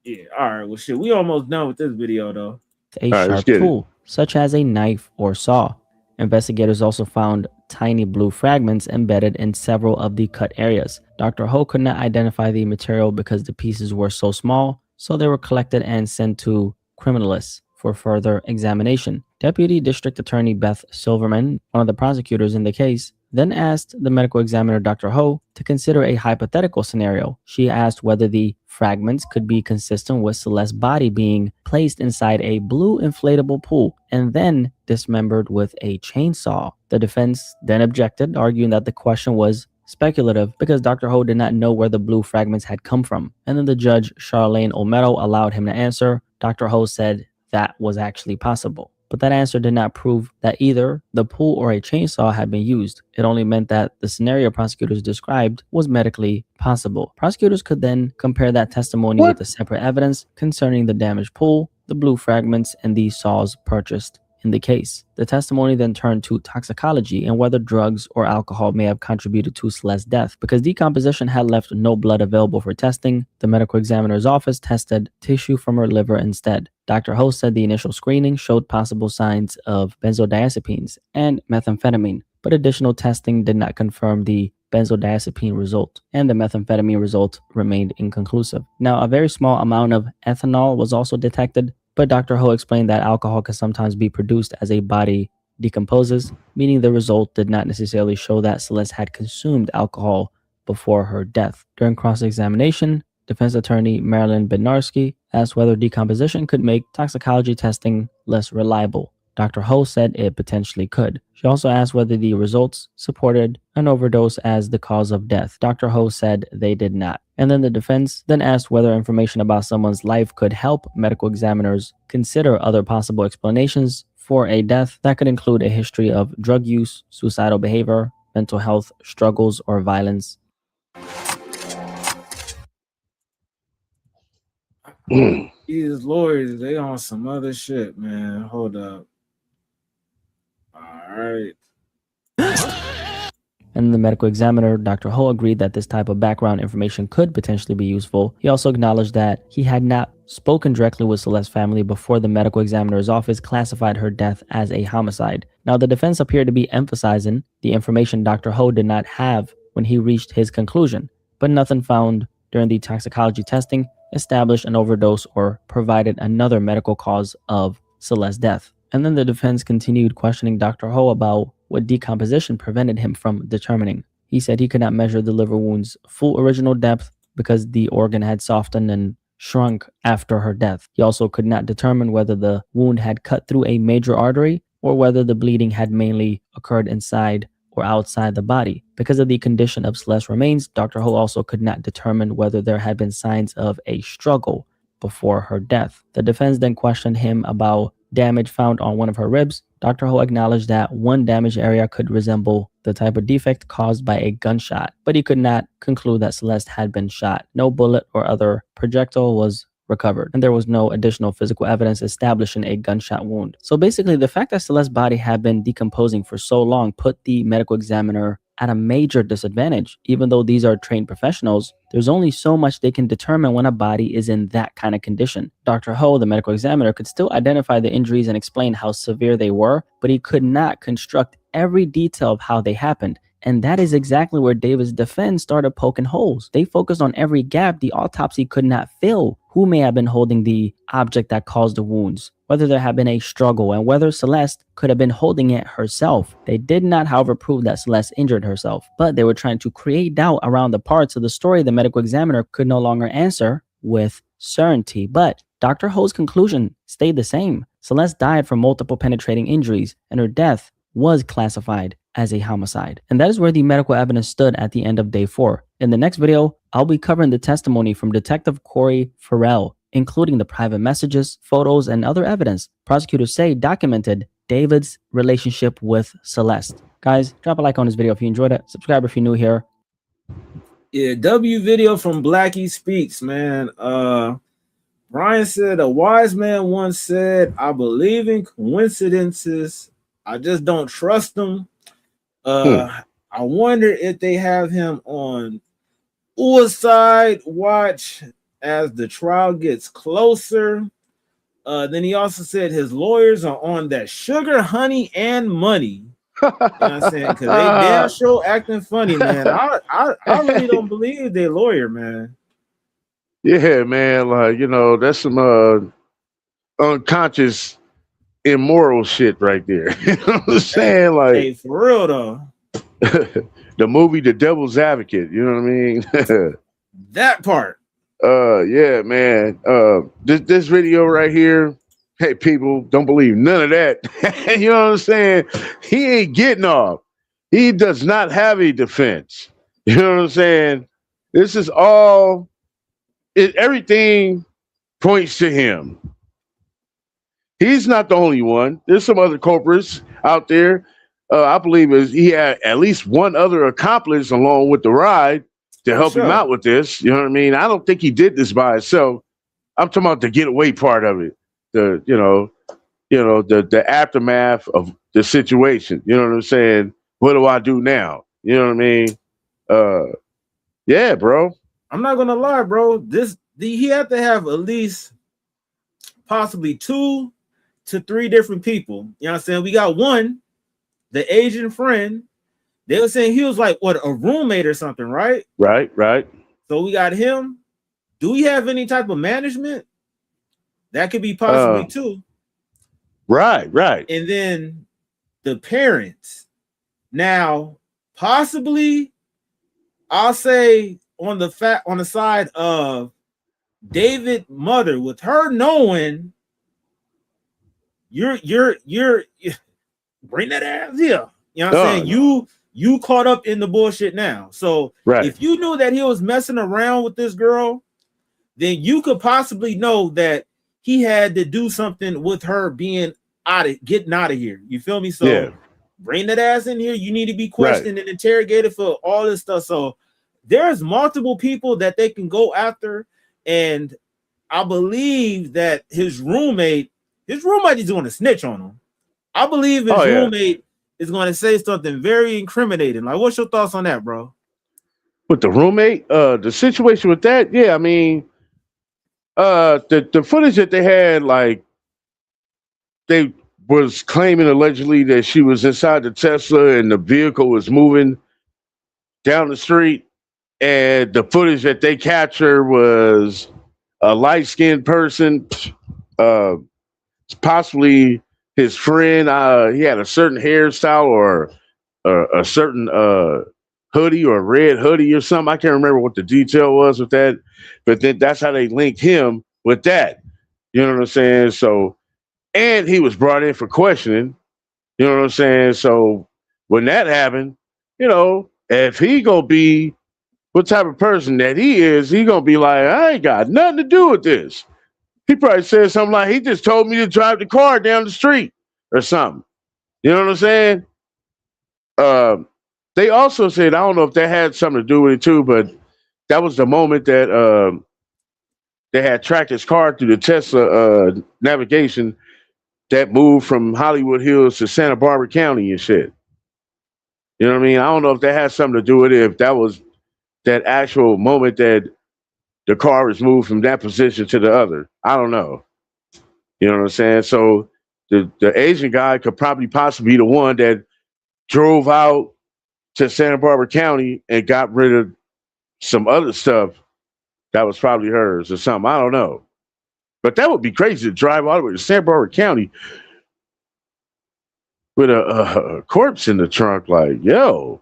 Yeah. All right. Well, shit, we almost done with this video though. A sharp tool, such as a knife or saw. Investigators also found tiny blue fragments embedded in several of the cut areas. Dr. Ho could not identify the material because the pieces were so small, so they were collected and sent to criminalists for further examination. Deputy District Attorney Beth Silverman, one of the prosecutors in the case, then asked the medical examiner Dr. Ho to consider a hypothetical scenario. She asked whether the fragments could be consistent with Celeste's body being placed inside a blue inflatable pool and then dismembered with a chainsaw. The defense then objected, arguing that the question was speculative because Dr. Ho did not know where the blue fragments had come from. And then the judge, Charlene Olmedo, allowed him to answer. Dr. Ho said that was actually possible. But that answer did not prove that either the pool or a chainsaw had been used. It only meant that the scenario prosecutors described was medically possible. Prosecutors could then compare that testimony with the separate evidence concerning the damaged pool, the blue fragments, and the saws purchased in the case. The testimony then turned to toxicology and whether drugs or alcohol may have contributed to Celeste's death. Because decomposition had left no blood available for testing, the medical examiner's office tested tissue from her liver instead. Dr. Ho said the initial screening showed possible signs of benzodiazepines and methamphetamine, but additional testing did not confirm the benzodiazepine result, and the methamphetamine result remained inconclusive. Now, a very small amount of ethanol was also detected, but Dr. Ho explained that alcohol can sometimes be produced as a body decomposes, meaning the result did not necessarily show that Celeste had consumed alcohol before her death. During cross-examination, defense attorney Marilyn Bednarski asked whether decomposition could make toxicology testing less reliable. Dr. Ho said it potentially could. She also asked whether the results supported an overdose as the cause of death. Dr. Ho said they did not. And then the defense then asked whether information about someone's life could help medical examiners consider other possible explanations for a death that could include a history of drug use, suicidal behavior, mental health struggles, or violence. These lawyers, they on some other shit, man. Hold up. All right. And the medical examiner, Dr. Ho, agreed that this type of background information could potentially be useful. He also acknowledged that he had not spoken directly with Celeste's family before the medical examiner's office classified her death as a homicide. Now, the defense appeared to be emphasizing the information Dr. Ho did not have when he reached his conclusion, but nothing found during the toxicology testing established an overdose or provided another medical cause of Celeste's death. And then the defense continued questioning Dr. Ho about what decomposition prevented him from determining. He said he could not measure the liver wound's full original depth because the organ had softened and shrunk after her death. He also could not determine whether the wound had cut through a major artery or whether the bleeding had mainly occurred inside or outside the body. Because of the condition of Celeste's remains, Dr. Ho also could not determine whether there had been signs of a struggle before her death. The defense then questioned him about damage found on one of her ribs. Dr. Ho acknowledged that one damaged area could resemble the type of defect caused by a gunshot, but he could not conclude that Celeste had been shot. No bullet or other projectile was recovered, and there was no additional physical evidence establishing a gunshot wound. So basically, the fact that Celeste's body had been decomposing for so long put the medical examiner at a major disadvantage. Even though these are trained professionals, there's only so much they can determine when a body is in that kind of condition. Dr. Ho, the medical examiner, could still identify the injuries and explain how severe they were, but he could not construct every detail of how they happened. And that is exactly where David's defense started poking holes. They focused on every gap the autopsy could not fill. Who may have been holding the object that caused the wounds? Whether there had been a struggle, and whether Celeste could have been holding it herself. They did not, however, prove that Celeste injured herself, but they were trying to create doubt around the parts of the story the medical examiner could no longer answer with certainty. But Dr. Ho's conclusion stayed the same. Celeste died from multiple penetrating injuries, and her death was classified as a homicide. And that is where the medical evidence stood at the end of day 4. In the next video, I'll be covering the testimony from Detective Corey Farrell, including the private messages, photos, and other evidence prosecutors say documented David's relationship with Celeste. Guys, drop a like on this video if you enjoyed it. Subscribe if you're new here. Yeah, W video from Blackie Speaks, man. Brian said, a wise man once said, I believe in coincidences. I just don't trust them. I wonder if they have him on suicide watch as the trial gets closer. Then he also said his lawyers are on that sugar, honey, and money. You know what I'm saying? Because they damn sure acting funny, man. I really don't believe their lawyer, man. Yeah, man. Like, you know, that's some unconscious immoral shit right there. You know what I'm saying? Like, hey, for real though. The movie The Devil's Advocate, you know what I mean? That part. Yeah, man. This video right here, hey, people, don't believe none of that. You know what I'm saying? He ain't getting off. He does not have a defense. You know what I'm saying? This is all, everything points to him. He's not the only one. There's some other culprits out there. I believe he had at least one other accomplice along with the ride to help him out with this. You know what I mean? I don't think he did this by himself. I'm talking about the getaway part of it. The aftermath of the situation. You know what I'm saying? What do I do now? You know what I mean? Yeah, bro. I'm not gonna lie, bro. He had to have at least possibly 2 to 3 different people. You know what I'm saying? We got one, the Asian friend. They were saying he was like a roommate or something, right? Right. So we got him. Do we have any type of management? That could be possibly 2. Right. And then the parents. Now, possibly, I'll say on the side of David's mother, with her knowing you're bring that ass here. You know what I'm saying? You caught up in the bullshit now. So if you knew that he was messing around with this girl, then you could possibly know that he had to do something with her getting out of here. You feel me? So bring that ass in here. You need to be questioned and interrogated for all this stuff. So there's multiple people that they can go after. And I believe that his roommate is going to snitch on him. I believe his roommate is going to say something very incriminating. Like, what's your thoughts on that, bro? With the roommate, the situation with that, yeah, I mean, the footage that they had, like, they was claiming allegedly that she was inside the Tesla and the vehicle was moving down the street, and the footage that they captured was a light-skinned person, possibly his friend. He had a certain hairstyle or a certain hoodie or a red hoodie or something. I can't remember what the detail was with that, but then that's how they linked him with that. You know what I'm saying? So, and he was brought in for questioning. You know what I'm saying? So when that happened, you know, if he gonna be what type of person that he is, he gonna be like, I ain't got nothing to do with this. He probably said something like, he just told me to drive the car down the street or something. You know what I'm saying? They also said, I don't know if that had something to do with it too, but that was the moment that they had tracked his car through the Tesla navigation that moved from Hollywood Hills to Santa Barbara County and shit. You know what I mean? I don't know if that had something to do with it, if that was that actual moment that the car was moved from that position to the other. I don't know. You know what I'm saying? So the Asian guy could probably possibly be the one that drove out to Santa Barbara County and got rid of some other stuff that was probably hers or something. I don't know. But that would be crazy to drive all the way to Santa Barbara County with a corpse in the trunk. Like, yo.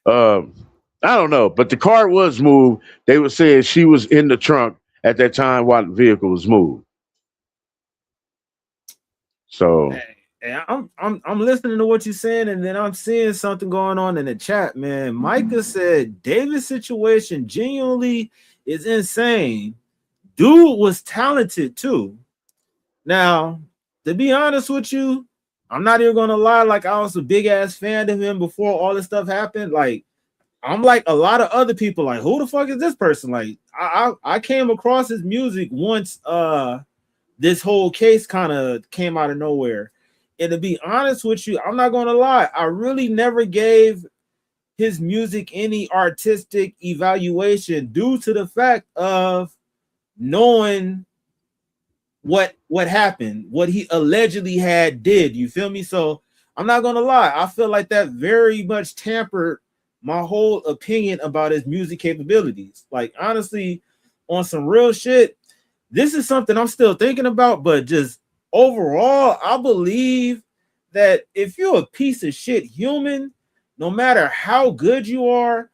I don't know. But the car was moved. They were saying she was in the trunk at that time while the vehicle was moved. So Hey, I'm listening to what you're saying, and then I'm seeing something going on in the chat, man. Micah said David's situation genuinely is insane. Dude was talented too. Now, to be honest with you, I'm not even gonna lie, like I was a big ass fan of him before all this stuff happened. Like, I'm like a lot of other people, like, who the fuck is this person? Like, I came across his music once this whole case kind of came out of nowhere. And to be honest with you, I'm not gonna lie, I really never gave his music any artistic evaluation due to the fact of knowing what happened, what he allegedly did. You feel me? So I'm not gonna lie, I feel like that very much tampered my whole opinion about his music capabilities. Like, honestly, on some real shit, this is something I'm still thinking about, but just overall, I believe that if you're a piece of shit human, no matter how good you are,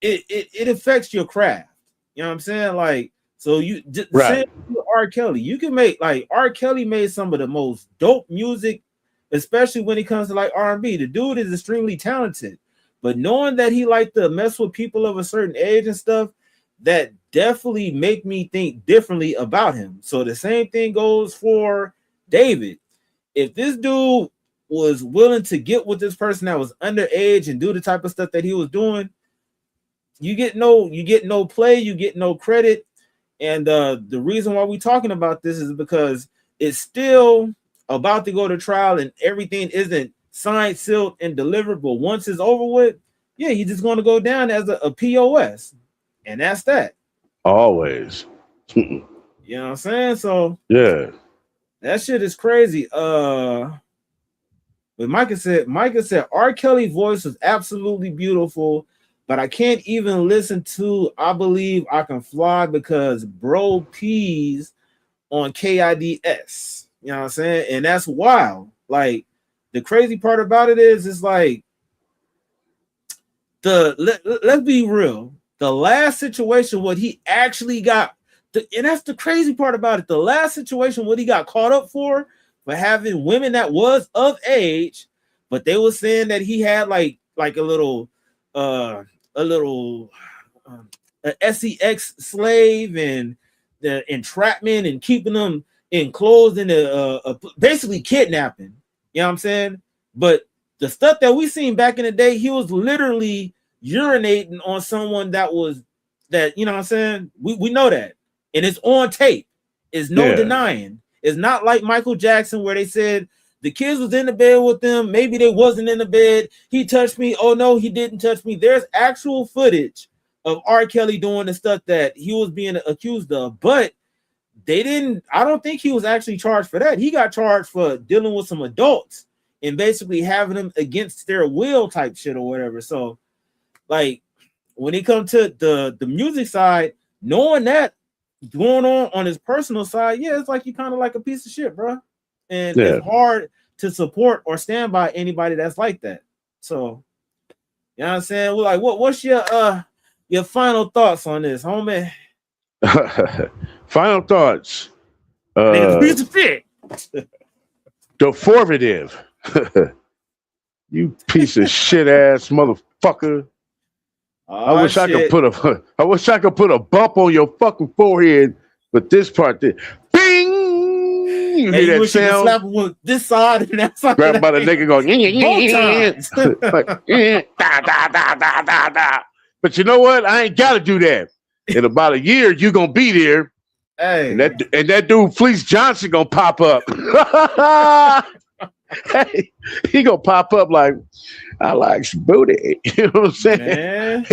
it affects your craft. You know what I'm saying? Like, so you right. same with R. Kelly. You can make, like, R. Kelly made some of the most dope music, especially when it comes to like R&B. The dude is extremely talented, but knowing that he liked to mess with people of a certain age and stuff, that definitely make me think differently about him. So the same thing goes for David. If this dude was willing to get with this person that was underage and do the type of stuff that he was doing, you get no play, you get no credit. And the reason why we're talking about this is because it's still about to go to trial and everything isn't signed, sealed, and delivered. But once it's over with, yeah, he's just going to go down as a POS. And that's that. Always. You know what I'm saying? So yeah, that shit is crazy. But Micah said R. Kelly's voice was absolutely beautiful, but I can't even listen to I Believe I Can Fly because bro pees on KIDS. You know what I'm saying? And that's wild. Like, the crazy part about it is, it's like let's be real. The last situation what he actually got, and that's the crazy part about it. The last situation what he got caught up for having women that was of age, but they were saying that he had like a little sex slave and the entrapment and keeping them enclosed in basically kidnapping. You know what I'm saying? But the stuff that we seen back in the day, he was literally urinating on someone that, you know what I'm saying? We know that. And it's on tape. It's no denying. It's not like Michael Jackson where they said the kids was in the bed with them. Maybe they wasn't in the bed. He touched me. Oh no, he didn't touch me. There's actual footage of R. Kelly doing the stuff that he was being accused of, but they didn't. I don't think he was actually charged for that. He got charged for dealing with some adults and basically having them against their will type shit or whatever. So, like, when it comes to the music side, knowing that going on his personal side, yeah, it's like you kind of like a piece of shit, bro. And it's hard to support or stand by anybody that's like that. So, you know what I'm saying? Well, like, what's your final thoughts on this, homie? Final thoughts. Piece of shit. D4vd. You piece of shit ass motherfucker. I wish I could put a bump on your fucking forehead, but this part did. Bing! You hear that sound? Slap him with this side and that side. Grab by the nigga going, like, But you know what? I ain't gotta do that. In about a year, you gonna be there. Hey. And that dude Fleece Johnson gonna pop up. Hey, he gonna pop up like, I like some booty. You know what I'm saying? Man.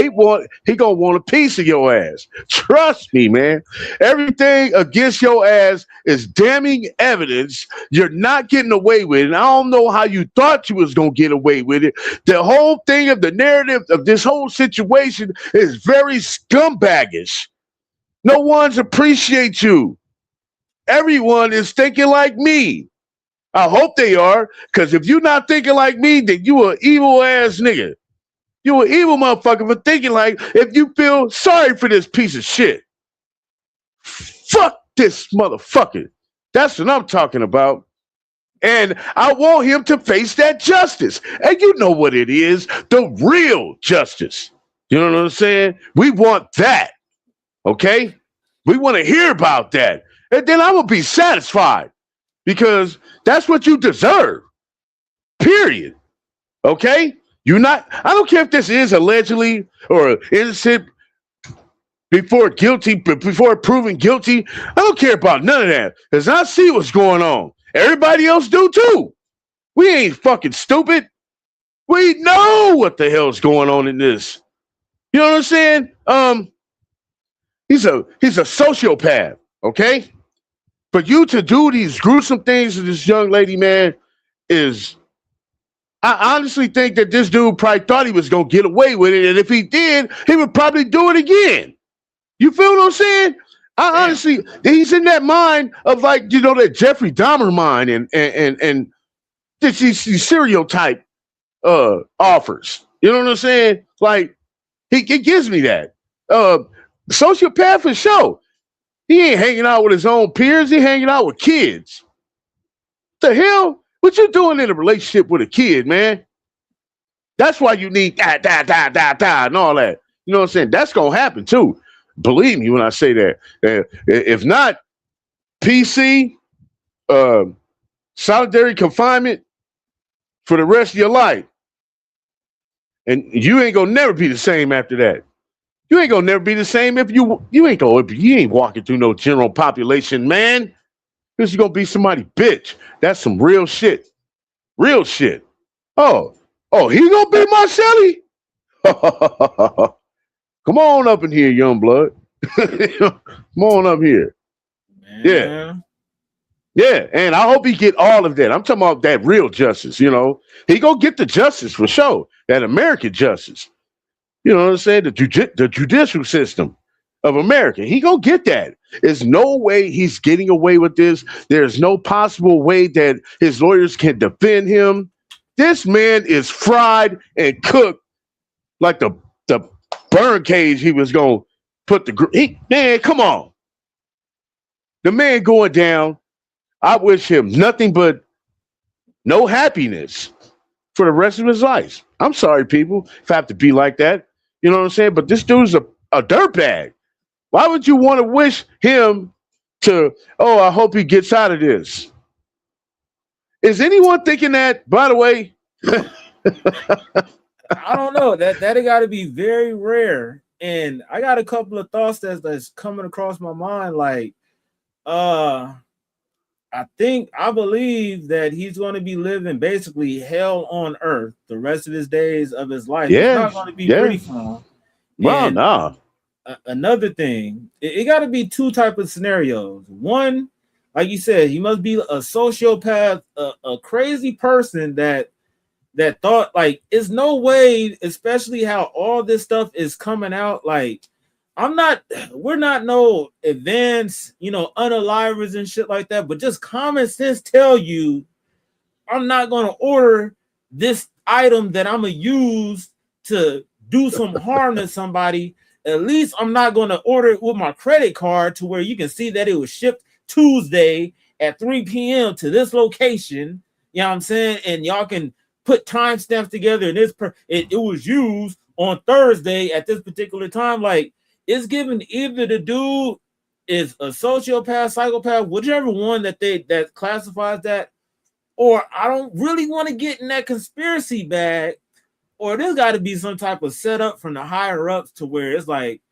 He gonna want a piece of your ass. Trust me, man. Everything against your ass is damning evidence. You're not getting away with it. And I don't know how you thought you was gonna get away with it. The whole thing of the narrative of this whole situation is very scumbaggish. No one's appreciate you. Everyone is thinking like me. I hope they are, because if you're not thinking like me, then you an evil ass nigga. You an evil motherfucker for thinking like, if you feel sorry for this piece of shit. Fuck this motherfucker. That's what I'm talking about. And I want him to face that justice. And you know what it is, the real justice. You know what I'm saying? We want that. Okay? We want to hear about that. And then I will be satisfied. Because that's what you deserve. Period. Okay? I don't care if this is allegedly or innocent before proven guilty. I don't care about none of that. Because I see what's going on. Everybody else do too. We ain't fucking stupid. We know what the hell's going on in this. You know what I'm saying? He's a sociopath, okay? For you to do these gruesome things to this young lady, man, I honestly think that this dude probably thought he was going to get away with it. And if he did, he would probably do it again. You feel what I'm saying? Honestly, he's in that mind of like, you know, that Jeffrey Dahmer mind and these serial type offers. You know what I'm saying? Like, he gives me that. Sociopath for sure. He ain't hanging out with his own peers. He hanging out with kids. The hell? What you doing in a relationship with a kid, man? That's why you need and all that. You know what I'm saying? That's going to happen too. Believe me when I say that. If not, PC, solitary confinement for the rest of your life. And you ain't going to never be the same after that. You ain't gonna never be the same if you ain't walking through no general population, man. Because you're gonna be somebody bitch. That's some real shit. Real shit. Oh, he gonna be Marcelli? Come on up in here, young blood. Come on up here. Man. Yeah, and I hope he get all of that. I'm talking about that real justice, you know. He gonna get the justice for sure. That American justice. You know what I'm saying? The judicial system of America. He gonna get that. There's no way he's getting away with this. There's no possible way that his lawyers can defend him. This man is fried and cooked like the burn cage he was gonna put man, come on. The man going down. I wish him nothing but no happiness for the rest of his life. I'm sorry, people, if I have to be like that. You know what I'm saying? But this dude's a dirtbag. Why would you want to wish him to, I hope he gets out of this? Is anyone thinking that, by the way? I don't know. That got to be very rare. And I got a couple of thoughts that's coming across my mind. Like, I I believe that he's going to be living basically hell on earth the rest of his days of his life. It's not going to be pretty for him. Well, no. Another thing, it got to be two type of scenarios. One, like you said, he must be a sociopath, a crazy person that thought like it's no way, especially how all this stuff is coming out. Like, we're not no advanced, unalivers and shit like that, but just common sense tell you I'm not gonna order this item that I'm gonna use to do some harm to somebody. At least I'm not gonna order it with my credit card to where you can see that it was shipped Tuesday at 3 p.m. to this location. You know what I'm saying? And y'all can put timestamps together, and it was used on Thursday at this particular time. Like, it's given either the dude is a sociopath, psychopath, whichever one that classifies that, or I don't really want to get in that conspiracy bag, or there's got to be some type of setup from the higher ups to where it's like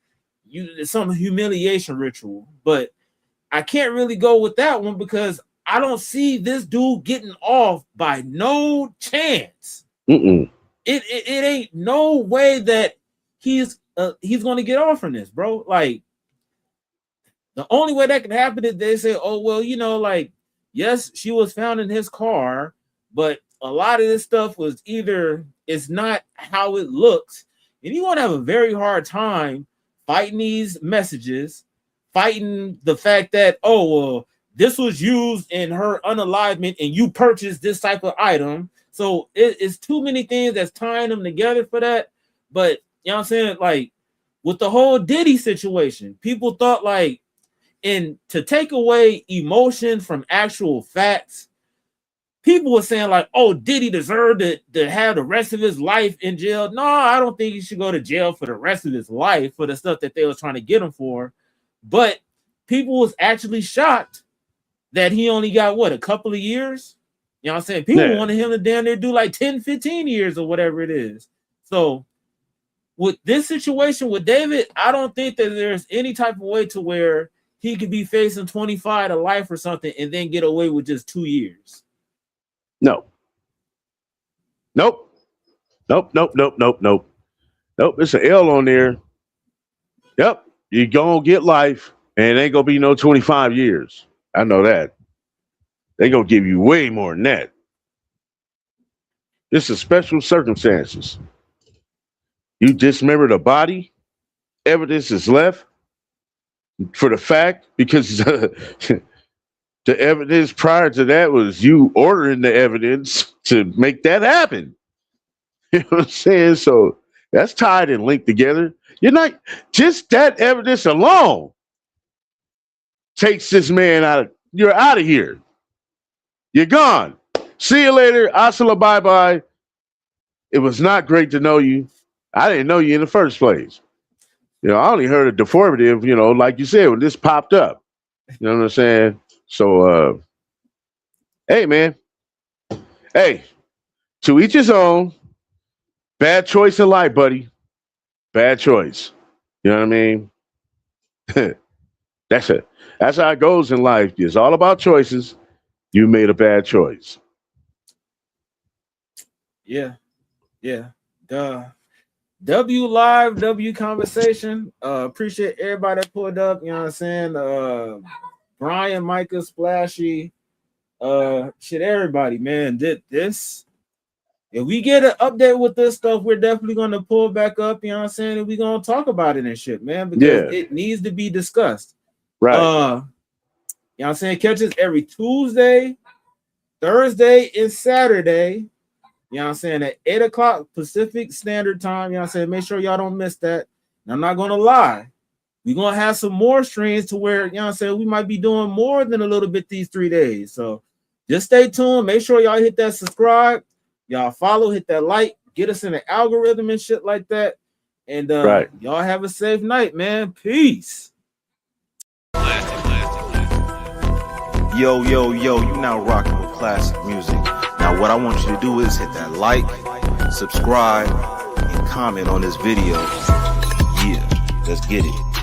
it's some humiliation ritual. But I can't really go with that one because I don't see this dude getting off by no chance. It ain't no way that he's going to get off from this, bro. Like, the only way that can happen is they say, oh, well, like, yes, she was found in his car, but a lot of this stuff was either it's not how it looks, and you're going to have a very hard time fighting these messages, fighting the fact that, oh, well, this was used in her unalivement and you purchased this type of item. So it's too many things that's tying them together for that. But you know what I'm saying? Like, with the whole Diddy situation, people thought like, and to take away emotion from actual facts, people were saying like, oh, Diddy deserved to have the rest of his life in jail. No, I don't think he should go to jail for the rest of his life for the stuff that they was trying to get him for. But people was actually shocked that he only got, a couple of years? You know what I'm saying? People wanted him to down there do like 10, 15 years or whatever it is. So with this situation with David, I don't think that there's any type of way to where he could be facing 25 to life or something and then get away with just 2 years. No. Nope. It's an L on there. Yep. You're going to get life, and it ain't going to be no 25 years. I know that. They're going to give you way more than that. This is special circumstances. You dismembered a body. Evidence is left for the fact because the evidence prior to that was you ordering the evidence to make that happen. You know what I'm saying? So that's tied and linked together. You're not just that evidence alone takes this man out. You're out of here. You're gone. See you later. Hasta la bye-bye. It was not great to know you. I didn't know you in the first place. I only heard of D4vd, like you said, when this popped up. You know what I'm saying? So, hey, man. Hey, to each his own. Bad choice in life, buddy. Bad choice. You know what I mean? That's it. That's how it goes in life. It's all about choices. You made a bad choice. Yeah. Duh. W live, W conversation. Appreciate everybody that pulled up. You know what I'm saying? Brian, Micah, Splashy, everybody, man. This. If we get an update with this stuff, we're definitely going to pull back up. You know what I'm saying? And we're going to talk about it and shit, man, because it needs to be discussed. Right. You know what I'm saying? Catch us every Tuesday, Thursday, and Saturday. You know what I'm saying? At 8 o'clock Pacific Standard Time. You know what I'm saying? Make sure y'all don't miss that. And I'm not going to lie. We're going to have some more streams to where, you know what I'm saying, we might be doing more than a little bit these 3 days. So just stay tuned. Make sure y'all hit that subscribe. Y'all follow, hit that like, get us in the algorithm and shit like that. And y'all have a safe night, man. Peace. Yo, you now rocking with classic music. Now what I want you to do is hit that like, subscribe, and comment on this video. Yeah, let's get it.